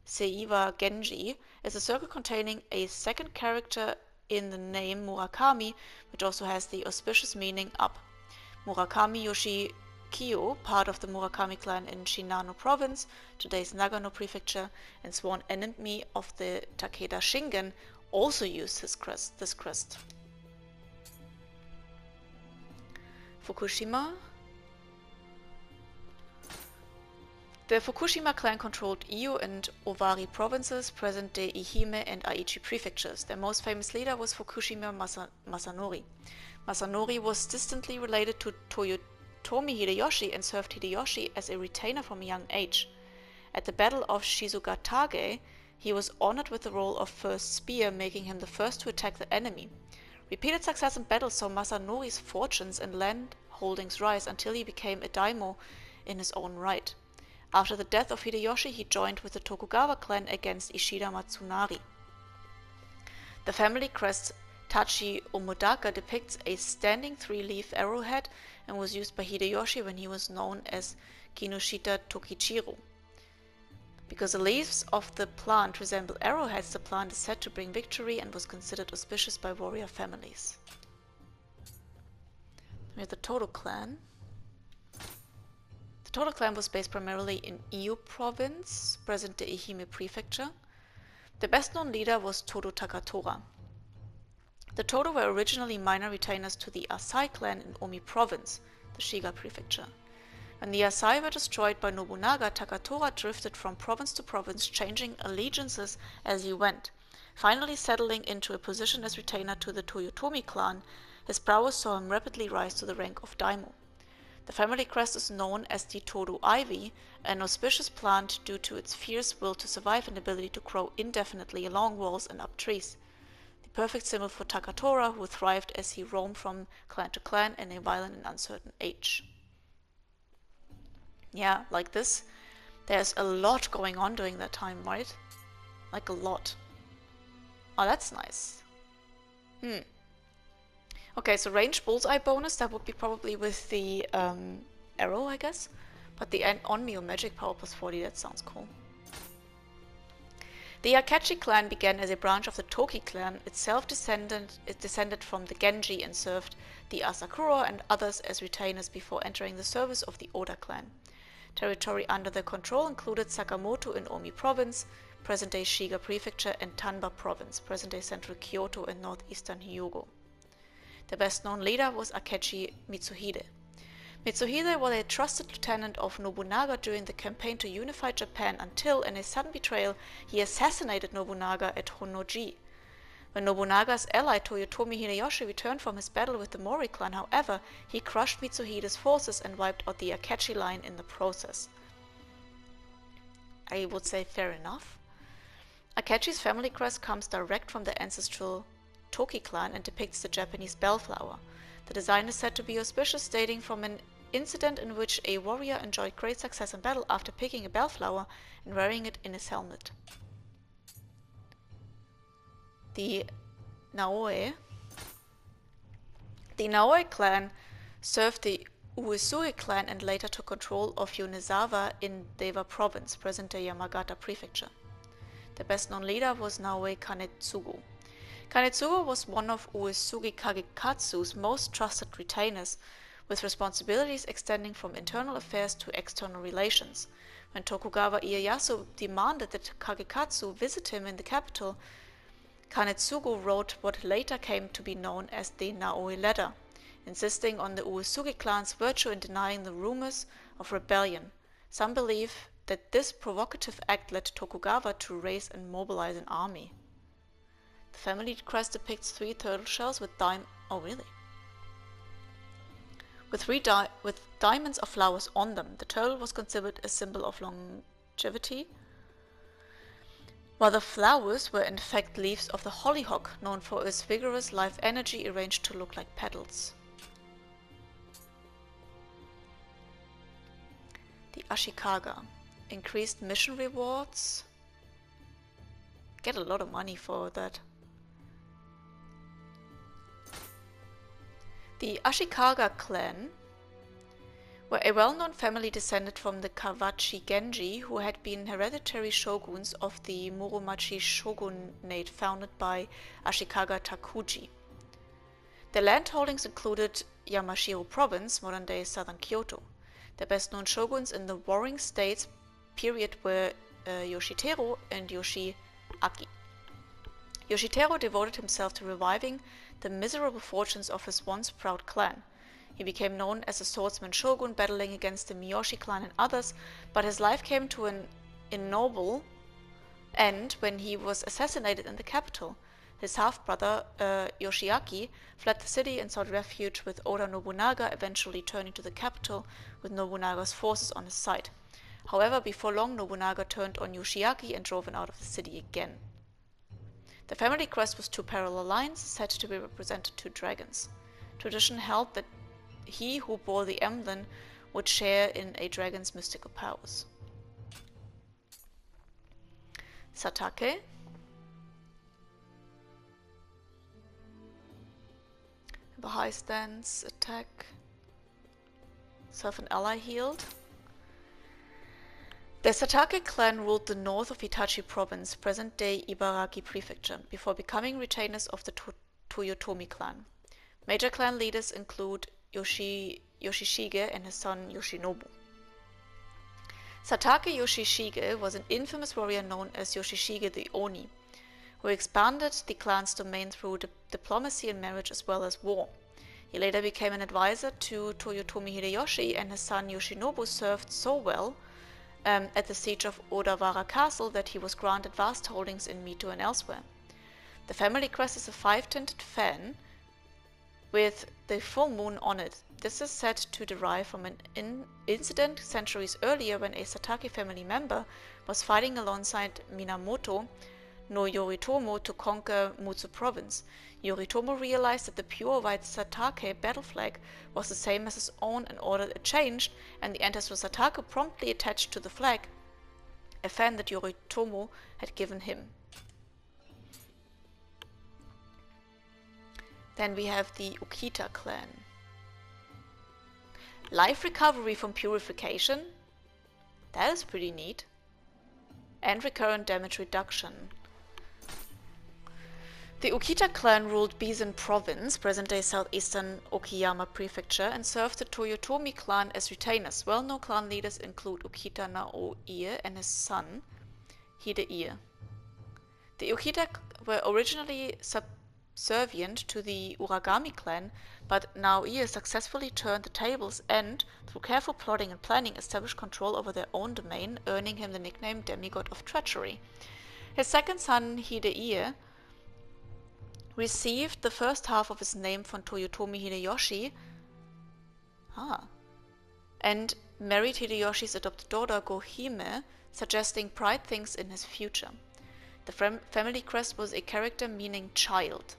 Seiwa Genji, is a circle containing a second character in the name Murakami, which also has the auspicious meaning up. Murakami Yoshikiyo, part of the Murakami clan in Shinano province, today's Nagano prefecture, and sworn enemy of the Takeda Shingen, also used this crest. Fukushima. The Fukushima clan controlled Iyo and Owari provinces, present-day Ehime and Aichi prefectures. Their most famous leader was Fukushima Masanori. Masanori was distantly related to Toyotomi Hideyoshi and served Hideyoshi as a retainer from a young age. At the Battle of Shizugatage, he was honored with the role of first spear, making him the first to attack the enemy. Repeated success in battle saw Masanori's fortunes and land holdings rise until he became a daimyo in his own right. After the death of Hideyoshi, he joined with the Tokugawa clan against Ishida Matsunari. The family crest Tachi Omodaka depicts a standing three-leaf arrowhead and was used by Hideyoshi when he was known as Kinoshita Tokichiro. Because the leaves of the plant resemble arrowheads, the plant is said to bring victory and was considered auspicious by warrior families. We have the Todo clan. The Todo clan was based primarily in Iyo province, present-day Ehime prefecture. The best-known leader was Todo Takatora. The Todo were originally minor retainers to the Asai clan in Omi province, the Shiga prefecture. When the Asai were destroyed by Nobunaga, Takatora drifted from province to province, changing allegiances as he went. Finally settling into a position as retainer to the Toyotomi clan, his prowess saw him rapidly rise to the rank of daimyo. The family crest is known as the Todo ivy, an auspicious plant due to its fierce will to survive and ability to grow indefinitely along walls and up trees. The perfect symbol for Takatora, who thrived as he roamed from clan to clan in a violent and uncertain age. Yeah, like this. There's a lot going on during that time, right? Like a lot. Oh, that's nice. Okay, so range bullseye bonus, that would be probably with the arrow, I guess. But the on-meal magic power plus 40, that sounds cool. The Akechi clan began as a branch of the Toki clan, itself descended from the Genji and served the Asakura and others as retainers before entering the service of the Oda clan. Territory under their control included Sakamoto in Omi province, present-day Shiga prefecture, and Tanba province, present-day central Kyoto and northeastern Hyogo. The best-known leader was Akechi Mitsuhide. Mitsuhide was a trusted lieutenant of Nobunaga during the campaign to unify Japan until, in a sudden betrayal, he assassinated Nobunaga at Honnoji. When Nobunaga's ally Toyotomi Hideyoshi returned from his battle with the Mori clan, however, he crushed Mitsuhide's forces and wiped out the Akechi line in the process. I would say fair enough. Akechi's family crest comes direct from the ancestral Toki clan and depicts the Japanese bellflower. The design is said to be auspicious, dating from an incident in which a warrior enjoyed great success in battle after picking a bellflower and wearing it in his helmet. The Nioh. The Nioh clan served the Uesugi clan and later took control of Yonezawa in Dewa province, present-day Yamagata prefecture. The best-known leader was Nioh Kanetsugu. Kanetsugu was one of Uesugi Kagekatsu's most trusted retainers, with responsibilities extending from internal affairs to external relations. When Tokugawa Ieyasu demanded that Kagekatsu visit him in the capital, Kanetsugu wrote what later came to be known as the Nioh letter. insisting on the Uesugi clan's virtue in denying the rumors of rebellion. Some believe that this provocative act led Tokugawa to raise and mobilize an army. The family crest depicts 3 turtle shells with oh really? With diamonds or flowers on them. The turtle was considered a symbol of longevity, while the flowers were in fact leaves of the hollyhock, known for its vigorous life energy arranged to look like petals. The Ashikaga. Increased mission rewards. Get a lot of money for that. The Ashikaga clan were a well-known family descended from the Kawachi Genji, who had been hereditary shoguns of the Muromachi shogunate founded by Ashikaga Takuji. Their land holdings included Yamashiro province, modern-day southern Kyoto. The best-known shoguns in the Warring States period were Yoshiteru and Yoshiaki. Yoshiteru devoted himself to reviving the miserable fortunes of his once proud clan. He became known as a swordsman shogun, battling against the Miyoshi clan and others, but his life came to an ignoble end when he was assassinated in the capital. His half-brother, Yoshiaki, fled the city and sought refuge with Oda Nobunaga, eventually turning to the capital with Nobunaga's forces on his side. However, before long, Nobunaga turned on Yoshiaki and drove him out of the city again. The family crest was 2 parallel lines, said to be represented 2 dragons. Tradition held that he who bore the emblem would share in a dragon's mystical powers. Satake. High stance, attack. Serve an ally healed. The Satake clan ruled the north of Hitachi province, present-day Ibaraki prefecture, before becoming retainers of the Toyotomi clan. Major clan leaders include Yoshishige and his son Yoshinobu. Satake Yoshishige was an infamous warrior known as Yoshishige the Oni, who expanded the clan's domain through diplomacy and marriage as well as war. He later became an advisor to Toyotomi Hideyoshi, and his son Yoshinobu served so well at the siege of Odawara Castle that he was granted vast holdings in Mito and elsewhere. The family crest is a 5-tinted fan with the full moon on it. This is said to derive from an incident centuries earlier when a Satake family member was fighting alongside Minamoto no Yoritomo to conquer Mutsu province. Yoritomo realized that the pure white Satake battle flag was the same as his own and ordered it changed, and the ancestral Satake promptly attached to the flag a fan that Yoritomo had given him. Then we have the Ukita clan. Life recovery from purification. That is pretty neat. And recurrent damage reduction. The Ukita clan ruled Bizen province, present-day southeastern Okayama prefecture, and served the Toyotomi clan as retainers. Well-known clan leaders include Ukita Naoie and his son, Hideie. The Ukita were originally subservient to the Uragami clan, but Naoie successfully turned the tables and, through careful plotting and planning, established control over their own domain, earning him the nickname Demigod of Treachery. His second son, Hideie, received the first half of his name from Toyotomi Hideyoshi and married Hideyoshi's adopted daughter Gohime, suggesting bright things in his future. The family crest was a character meaning child.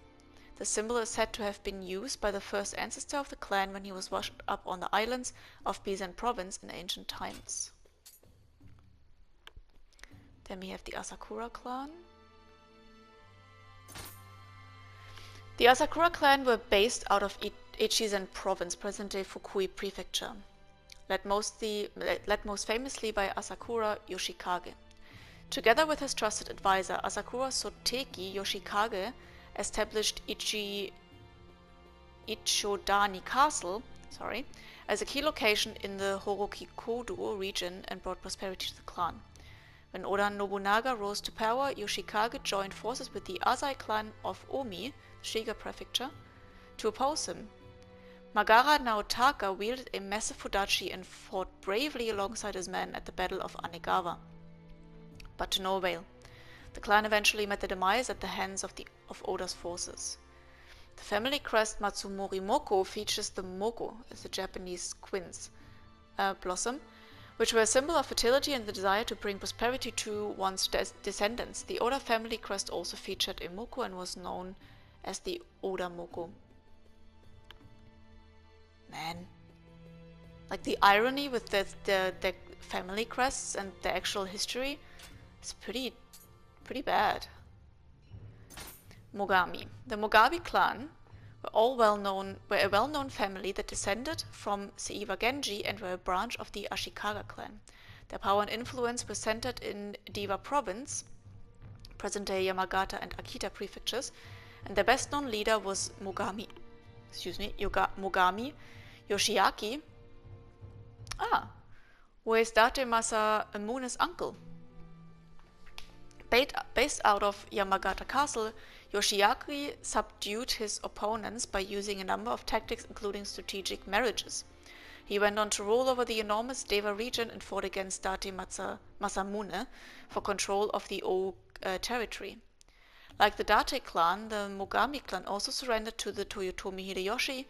The symbol is said to have been used by the first ancestor of the clan when he was washed up on the islands of Bizen province in ancient times. Then we have the Asakura clan. The Asakura clan were based out of Echizen province, present-day Fukui prefecture, led most famously by Asakura Yoshikage. Together with his trusted advisor, Asakura Soteki Yoshikage established Ichodani Castle as a key location in the Horokikodo region and brought prosperity to the clan. When Oda Nobunaga rose to power, Yoshikage joined forces with the Asai clan of Omi, Shiga prefecture, to oppose him. Magara Naotaka wielded a massive fudachi and fought bravely alongside his men at the Battle of Anegawa, but to no avail. The clan eventually met their demise at the hands of Oda's forces. The family crest Matsumori Moko features the moko, as the Japanese quince, blossom, which were a symbol of fertility and the desire to bring prosperity to one's descendants. The Oda family crest also featured a moko and was known as the Oda Moko. Man. Like the irony with the family crests and the actual history is pretty bad. Mogami. The Mogami clan were a well-known family that descended from Seiwa Genji and were a branch of the Ashikaga clan. Their power and influence were centered in Dewa province, present-day Yamagata and Akita prefectures, and their best-known leader was Mogami Yoshiaki, who is Date Masamune's uncle. Based out of Yamagata Castle, Yoshiaki subdued his opponents by using a number of tactics including strategic marriages. He went on to rule over the enormous Dewa region and fought against Date Masamune for control of the O territory. Like the Date clan, the Mogami clan also surrendered to the Toyotomi Hideyoshi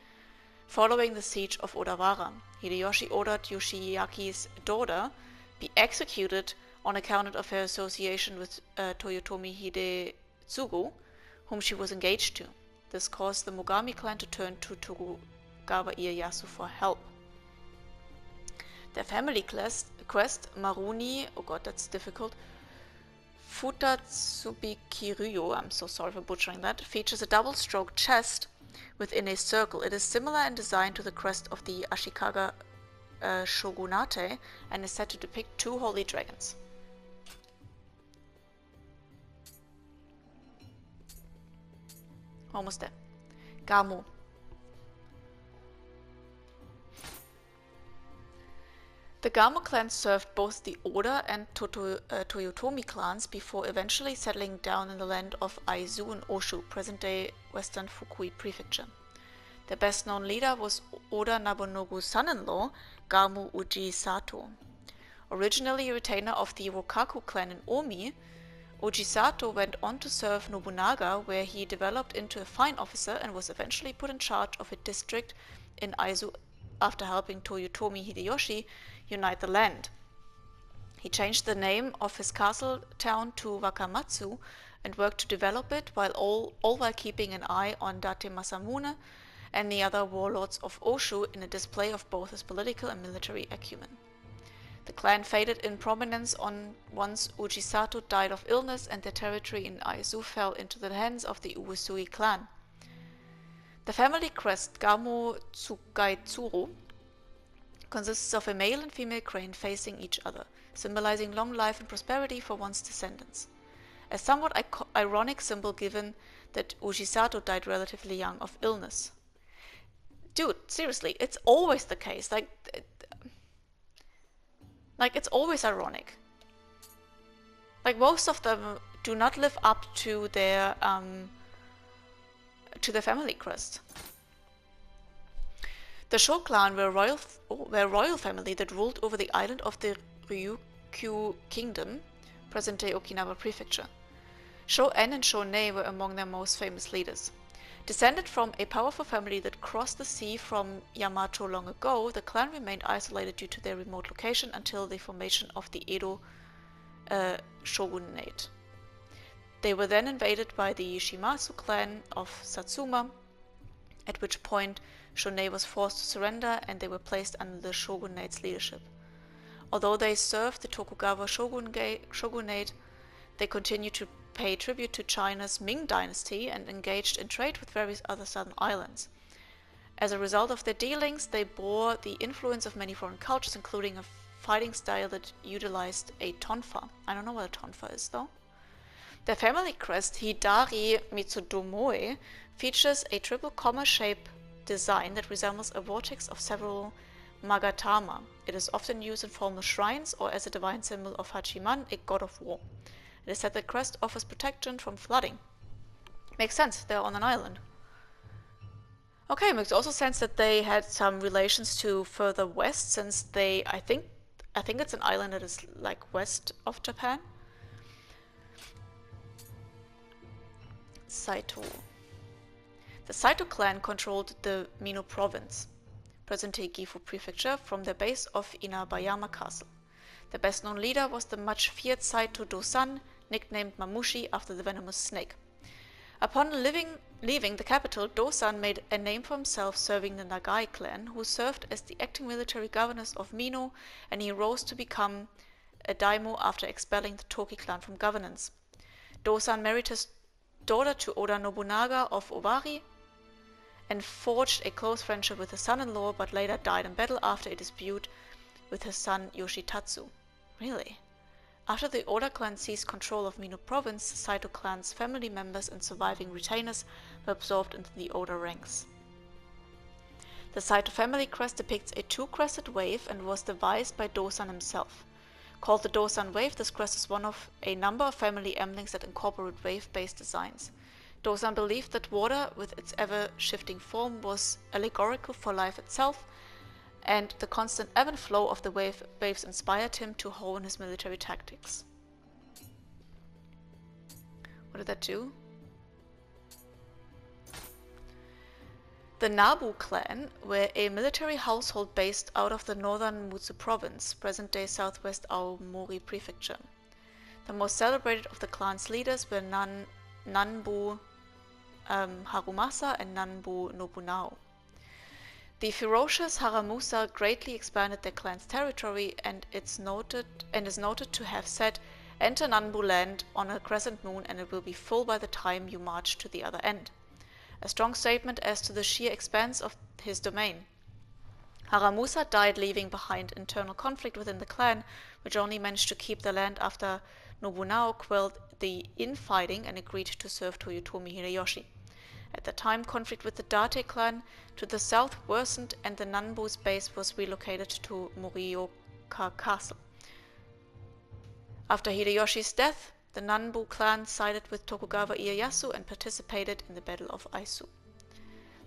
following the siege of Odawara. Hideyoshi ordered Yoshiaki's daughter be executed on account of her association with Toyotomi Hidetsugu, whom she was engaged to. This caused the Mogami clan to turn to Tokugawa Ieyasu for help. Their family quest, Maruni, oh god, that's difficult, Futatsubikiryu, I'm so sorry for butchering that, features a double-stroke chest within a circle. It is similar in design to the crest of the Ashikaga shogunate and is said to depict two holy dragons. Almost there. Gamu. The Gamu clan served both the Oda and Toyotomi clans before eventually settling down in the land of Aizu and Oshu, present-day Western Fukui Prefecture. Their best-known leader was Oda Nobunagu's son-in-law, Gamu Ujisato. Originally a retainer of the Wokaku clan in Omi, Ujisato went on to serve Nobunaga, where he developed into a fine officer and was eventually put in charge of a district in Aizu after helping Toyotomi Hideyoshi unite the land. He changed the name of his castle town to Wakamatsu and worked to develop it all while keeping an eye on Date Masamune and the other warlords of Oshu in a display of both his political and military acumen. The clan faded in prominence once Ujisato died of illness and their territory in Aizu fell into the hands of the Uesui clan. The family crest Gamu Tsugaitsuru consists of a male and female crane facing each other, symbolizing long life and prosperity for one's descendants. A somewhat ironic symbol given that Ujisato died relatively young of illness. Dude, seriously, it's always the case. Like it's always ironic. Like most of them do not live up to their family crest. The Sho clan were a royal family that ruled over the island of the Ryukyu Kingdom, present-day Okinawa Prefecture. Sho-en and Sho-nei were among their most famous leaders. Descended from a powerful family that crossed the sea from Yamato long ago, the clan remained isolated due to their remote location until the formation of the Edo shogunate. They were then invaded by the Shimazu clan of Satsuma, at which point Shonei was forced to surrender and they were placed under the shogunate's leadership. Although they served the Tokugawa shogunate, they continued to pay tribute to China's Ming dynasty and engaged in trade with various other southern islands. As a result of their dealings, they bore the influence of many foreign cultures, including a fighting style that utilized a tonfa. I don't know what a tonfa is, though. Their family crest, Hidari Mitsudomoe, features a triple comma-shaped design that resembles a vortex of several magatama. It is often used in formal shrines or as a divine symbol of Hachiman, a god of war. It is said that crest offers protection from flooding. Makes sense, they're on an island. Okay, makes also sense that they had some relations to further west, since I think it's an island that is like west of Japan. Saito. The Saito clan controlled the Mino province, present-day Gifu prefecture, from their base of Inabayama Castle. The best-known leader was the much-feared Saito Dosan, nicknamed Mamushi after the venomous snake. Upon leaving the capital, Dosan made a name for himself serving the Nagai clan, who served as the acting military governors of Mino, and he rose to become a daimyo after expelling the Toki clan from governance. Dosan married his daughter to Oda Nobunaga of Owari and forged a close friendship with his son-in-law, but later died in battle after a dispute with his son Yoshitatsu. Really? After the Oda clan seized control of Mino province, the Saito clan's family members and surviving retainers were absorbed into the Oda ranks. The Saito family crest depicts a two-crested wave and was devised by Dosan himself. Called the Dosan wave, this crest is one of a number of family emblems that incorporate wave-based designs. Dosan believed that water, with its ever-shifting form, was allegorical for life itself, and the constant ebb and flow of the waves inspired him to hone his military tactics. What did that do? The Nabu clan were a military household based out of the northern Mutsu province, present-day southwest Aomori prefecture. The most celebrated of the clan's leaders were Nanbu Harumasa and Nanbu Nobunao. The ferocious Haramusa greatly expanded their clan's territory and is noted to have said, "Enter Nanbu land on a crescent moon and it will be full by the time you march to the other end." A strong statement as to the sheer expanse of his domain. Haramusa died, leaving behind internal conflict within the clan, which only managed to keep the land after Nobunao quelled the infighting and agreed to serve Toyotomi Hideyoshi. At the time, conflict with the Date clan to the south worsened and the Nanbu's base was relocated to Morioka Castle. After Hideyoshi's death, the Nanbu clan sided with Tokugawa Ieyasu and participated in the Battle of Aizu.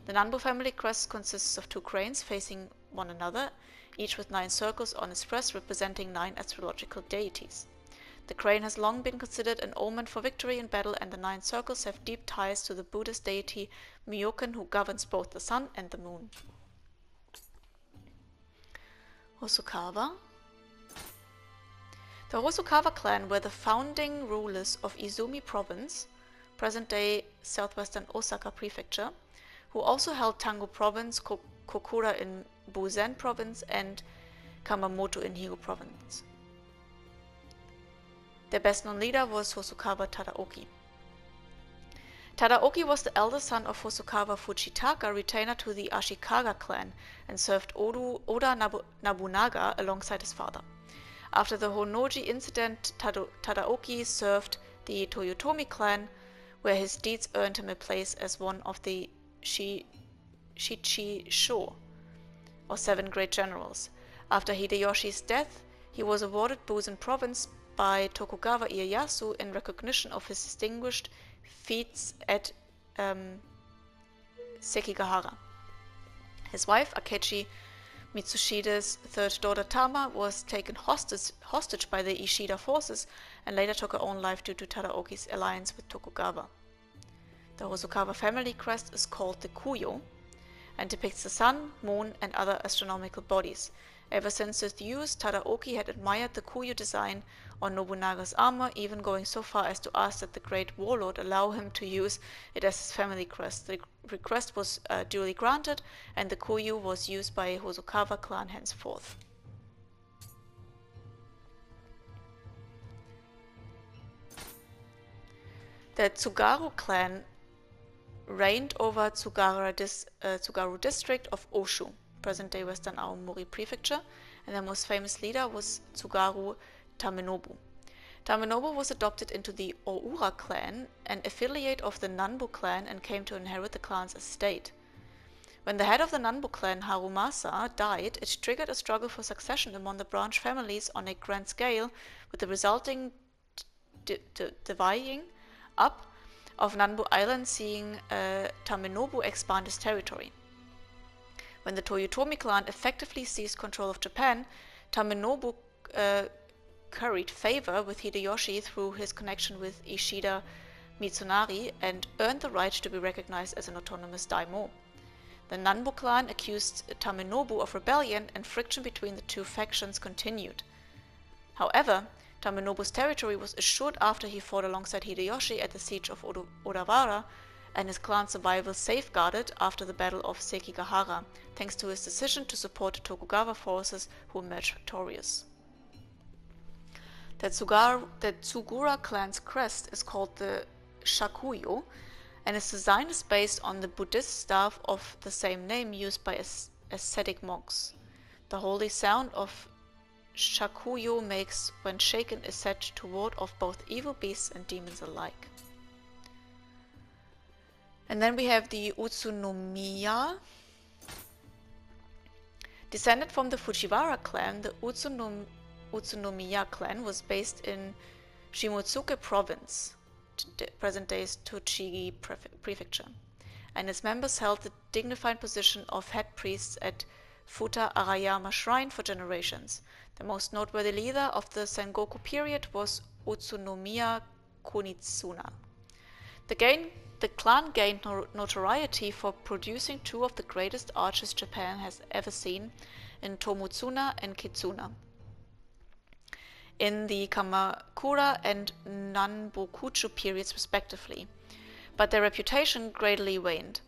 The Nanbu family crest consists of two cranes facing one another, each with 9 circles on its crest representing 9 astrological deities. The crane has long been considered an omen for victory in battle, and the 9 circles have deep ties to the Buddhist deity Myoken, who governs both the sun and the moon. Hosokawa. The Hosokawa clan were the founding rulers of Izumi province, present-day southwestern Osaka prefecture, who also held Tango province, Kokura in Buzen province, and Kamamoto in Higo province. Their best-known leader was Hosokawa Tadaoki. Tadaoki was the elder son of Hosokawa Fujitaka, retainer to the Ashikaga clan, and served Oda Nobunaga alongside his father. After the Honnoji incident, Tadaoki served the Toyotomi clan, where his deeds earned him a place as one of the Shichi-sho, or 7 great generals. After Hideyoshi's death, he was awarded Buzen province by Tokugawa Ieyasu in recognition of his distinguished feats at Sekigahara. His wife, Akechi Mitsushida's third daughter Tama, was taken hostage by the Ishida forces and later took her own life due to Tadaoki's alliance with Tokugawa. The Hosokawa family crest is called the Kuyo and depicts the sun, moon, and other astronomical bodies. Ever since its use, Tadaoki had admired the Kuyo design on Nobunaga's armor, even going so far as to ask that the great warlord allow him to use it as his family crest. The request was duly granted, and the Kuyo was used by Hosokawa clan henceforth. The Tsugaru clan reigned over Tsugaru district of Oshu, present-day Western Aomori prefecture, and their most famous leader was Tsugaru Tamenobu. Tamenobu was adopted into the Oura clan, an affiliate of the Nanbu clan, and came to inherit the clan's estate. When the head of the Nanbu clan, Harumasa, died, it triggered a struggle for succession among the branch families on a grand scale, with the resulting dividing up of Nanbu Island, seeing Tamenobu expand his territory. When the Toyotomi clan effectively seized control of Japan, Tamenobu curried favor with Hideyoshi through his connection with Ishida Mitsunari and earned the right to be recognized as an autonomous daimyo. The Nanbo clan accused Tamenobu of rebellion, and friction between the two factions continued. However, Tamenobu's territory was assured after he fought alongside Hideyoshi at the siege of Odawara, and his clan's survival safeguarded after the Battle of Sekigahara, thanks to his decision to support the Tokugawa forces who emerged victorious. The Tsugura clan's crest is called the Shakuyo, and its design is based on the Buddhist staff of the same name used by ascetic monks. The holy sound of Shakuyo makes when shaken is said to ward off both evil beasts and demons alike. And then we have the Utsunomiya. Descended from the Fujiwara clan, the Utsunomiya clan was based in Shimotsuke province, present-day Tochigi prefecture, and its members held the dignified position of head priests at Futa Arayama Shrine for generations. The most noteworthy leader of the Sengoku period was Utsunomiya Kunitsuna. The clan gained notoriety for producing two of the greatest archers Japan has ever seen in Tomutsuna and Kitsuna, in the Kamakura and Nanbokucho periods respectively, but their reputation greatly waned.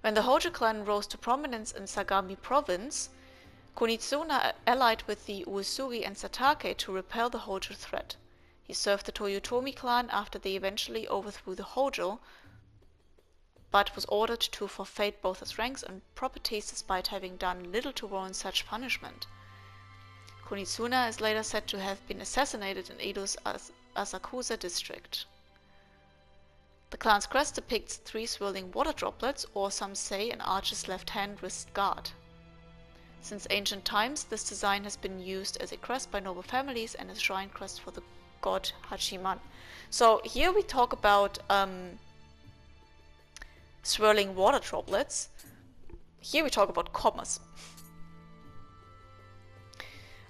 When the Hojo clan rose to prominence in Sagami province, Kunitsuna allied with the Uesugi and Satake to repel the Hojo threat. He served the Toyotomi clan after they eventually overthrew the Hojo, but was ordered to forfeit both his ranks and properties despite having done little to warrant such punishment. Kunitsuna is later said to have been assassinated in Edo's Asakusa district. The clan's crest depicts 3 swirling water droplets, or some say an archer's left hand wrist guard. Since ancient times, this design has been used as a crest by noble families and a shrine crest for the god Hachiman. So here we talk about swirling water droplets. Here we talk about commas.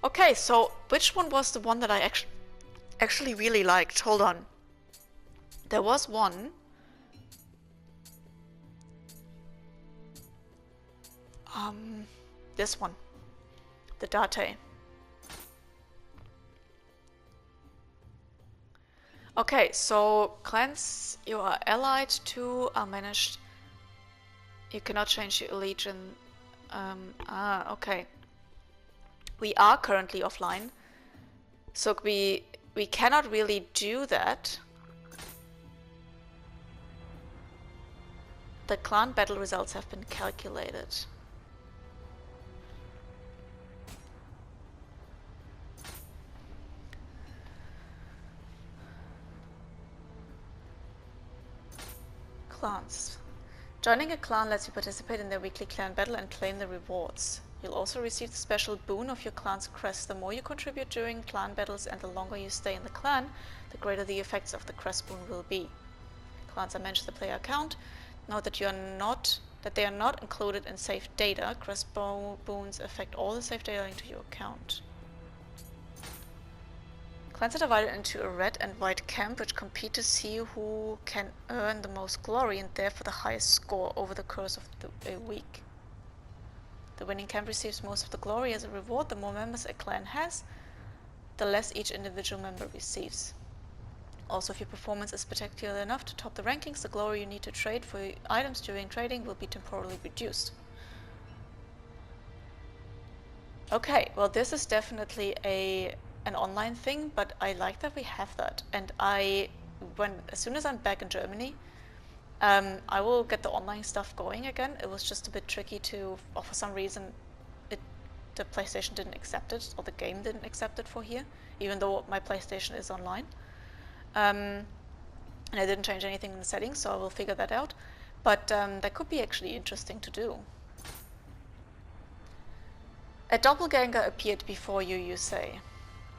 Okay, so which one was the one that I actually really liked? Hold on. There was one. This one. The Date. Okay, so clans you are allied to are managed. You cannot change your allegiance. Okay. We are currently offline, so we cannot really do that. The clan battle results have been calculated. Clans. Joining a clan lets you participate in their weekly clan battle and claim the rewards. You'll also receive the special boon of your clan's crest. The more you contribute during clan battles and the longer you stay in the clan, the greater the effects of the crest boon will be. Clans are managed the player account. Note that they are not included in saved data. Crest boons affect all the saved data linked to your account. Clans are divided into a red and white camp, which compete to see who can earn the most glory and therefore the highest score over the course of a week. The winning camp receives most of the glory as a reward. The more members a clan has, the less each individual member receives. Also, if your performance is spectacular enough to top the rankings, the glory you need to trade for items during trading will be temporarily reduced. Okay, well this is definitely an online thing, but I like that we have that. And as soon as I'm back in Germany, I will get the online stuff going again. It was just a bit tricky or for some reason, the PlayStation didn't accept it, or the game didn't accept it for here, even though my PlayStation is online. And I didn't change anything in the settings, so I will figure that out. But that could be actually interesting to do. A doppelganger appeared before you, you say.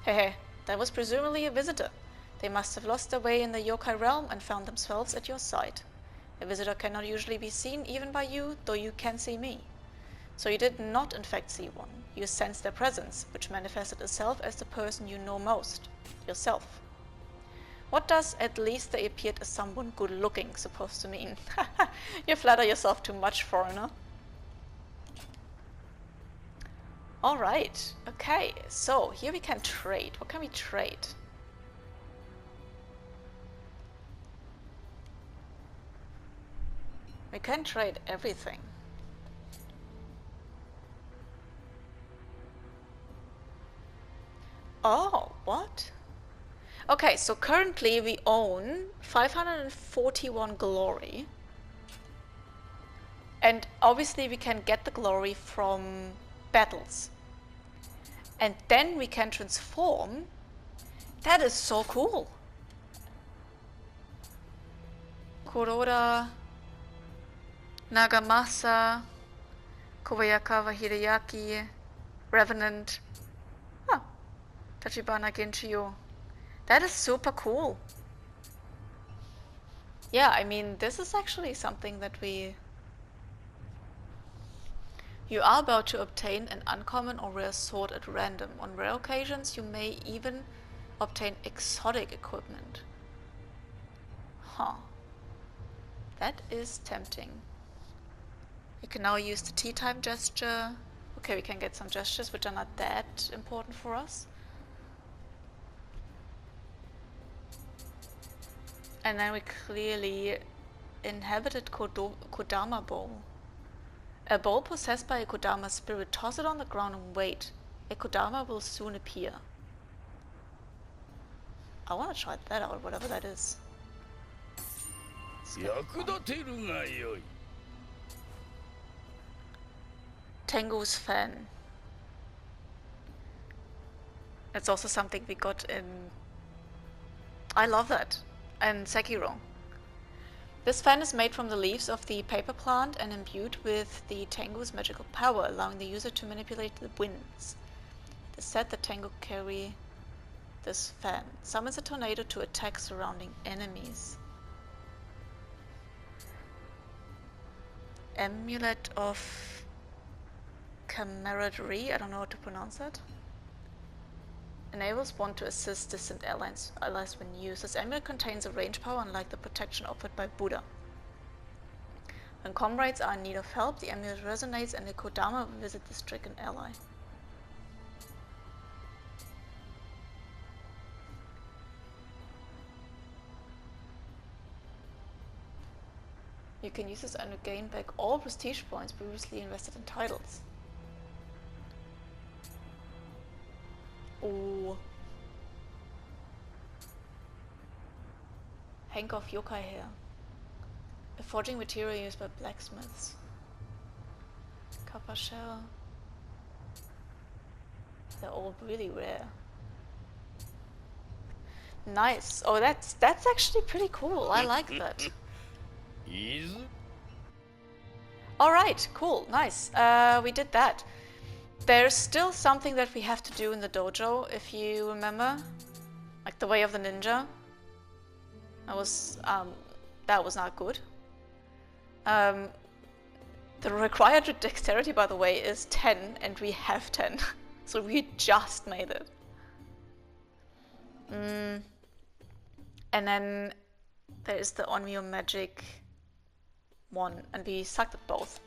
Hehe, that was presumably a visitor. They must have lost their way in the Yokai realm and found themselves at your side. A visitor cannot usually be seen even by you, though you can see me. So you did not infect C1. You sensed their presence, which manifested itself as the person you know most, yourself. What does "at least they appeared as someone good-looking" supposed to mean? You flatter yourself too much, foreigner. Alright, okay, so here we can trade. What can we trade? We can trade everything. Oh, what? Okay, so currently we own 541 glory. And obviously we can get the glory from battles. And then we can transform. That is so cool. Kuroda, Nagamasa, Kobayakawa Hideyaki, Revenant. Oh, Tachibana Genshio. That is super cool. Yeah, I mean, this is actually something that we... You are about to obtain an uncommon or rare sword at random. On rare occasions, you may even obtain exotic equipment. Huh. That is tempting. You can now use the tea time gesture. Okay, we can get some gestures which are not that important for us. And then we clearly inhabited Kodama Bowl. A bowl possessed by a Kodama spirit. Toss it on the ground and wait. A Kodama will soon appear. I want to try that out, whatever that is. Tengu's fan. That's also something we got in... I love that. And Sekiro. This fan is made from the leaves of the paper plant and imbued with the Tengu's magical power, allowing the user to manipulate the winds. It is said that Tengu carry this fan. Summons a tornado to attack surrounding enemies. Amulet of Camaraderie, I don't know how to pronounce that. Enables one to assist distant allies when used. This amulet contains a range power unlike the protection offered by Buddha. When comrades are in need of help, the amulet resonates and the Kodama will visit the stricken ally. You can use this and gain back all prestige points previously invested in titles. Oh. Hank of Yokai hair. A forging material used by blacksmiths. Copper shell. They're all really rare. Nice. Oh, that's actually pretty cool. I like that. Easy. Alright, cool, nice. We did that. There's still something that we have to do in the dojo, if you remember. Like the way of the ninja. That was not good. The required dexterity, by the way, is 10, and we have 10. So we just made it. And then there is the Onmyo magic one, and we sucked at both.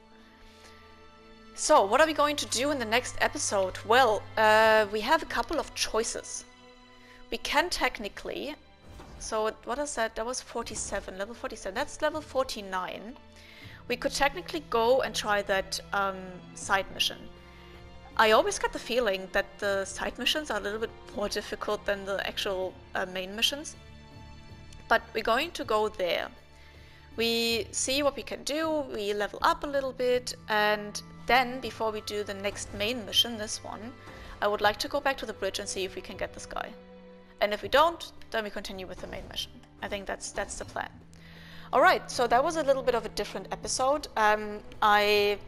So, what are we going to do in the next episode? Well, we have a couple of choices. We can technically... So, what is that? That was 47, level 47. That's level 49. We could technically go and try that side mission. I always got the feeling that the side missions are a little bit more difficult than the actual main missions. But we're going to go there. We see what we can do, we level up a little bit, and then, before we do the next main mission, this one, I would like to go back to the bridge and see if we can get this guy. And if we don't, then we continue with the main mission. I think that's the plan. Alright, so that was a little bit of a different episode. I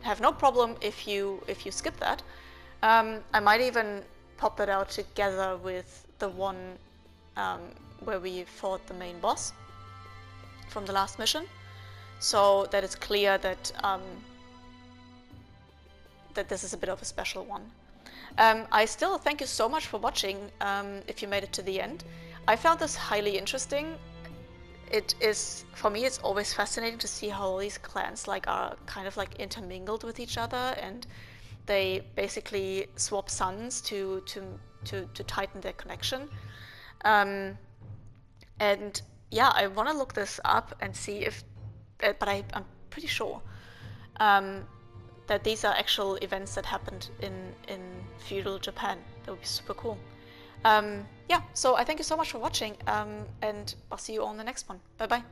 have no problem if you skip that. I might even pop it out together with the one where we fought the main boss from the last mission, so that it's clear that that this is a bit of a special one. I still thank you so much for watching, if you made it to the end. I found this highly interesting. It is, for me, it's always fascinating to see how all these clans like are kind of like intermingled with each other, and they basically swap sons to tighten their connection. And yeah, I want to look this up and see if, but I'm pretty sure that these are actual events that happened in feudal Japan. That would be super cool. Yeah, so I thank you so much for watching, and I'll see you all in the next one. Bye bye.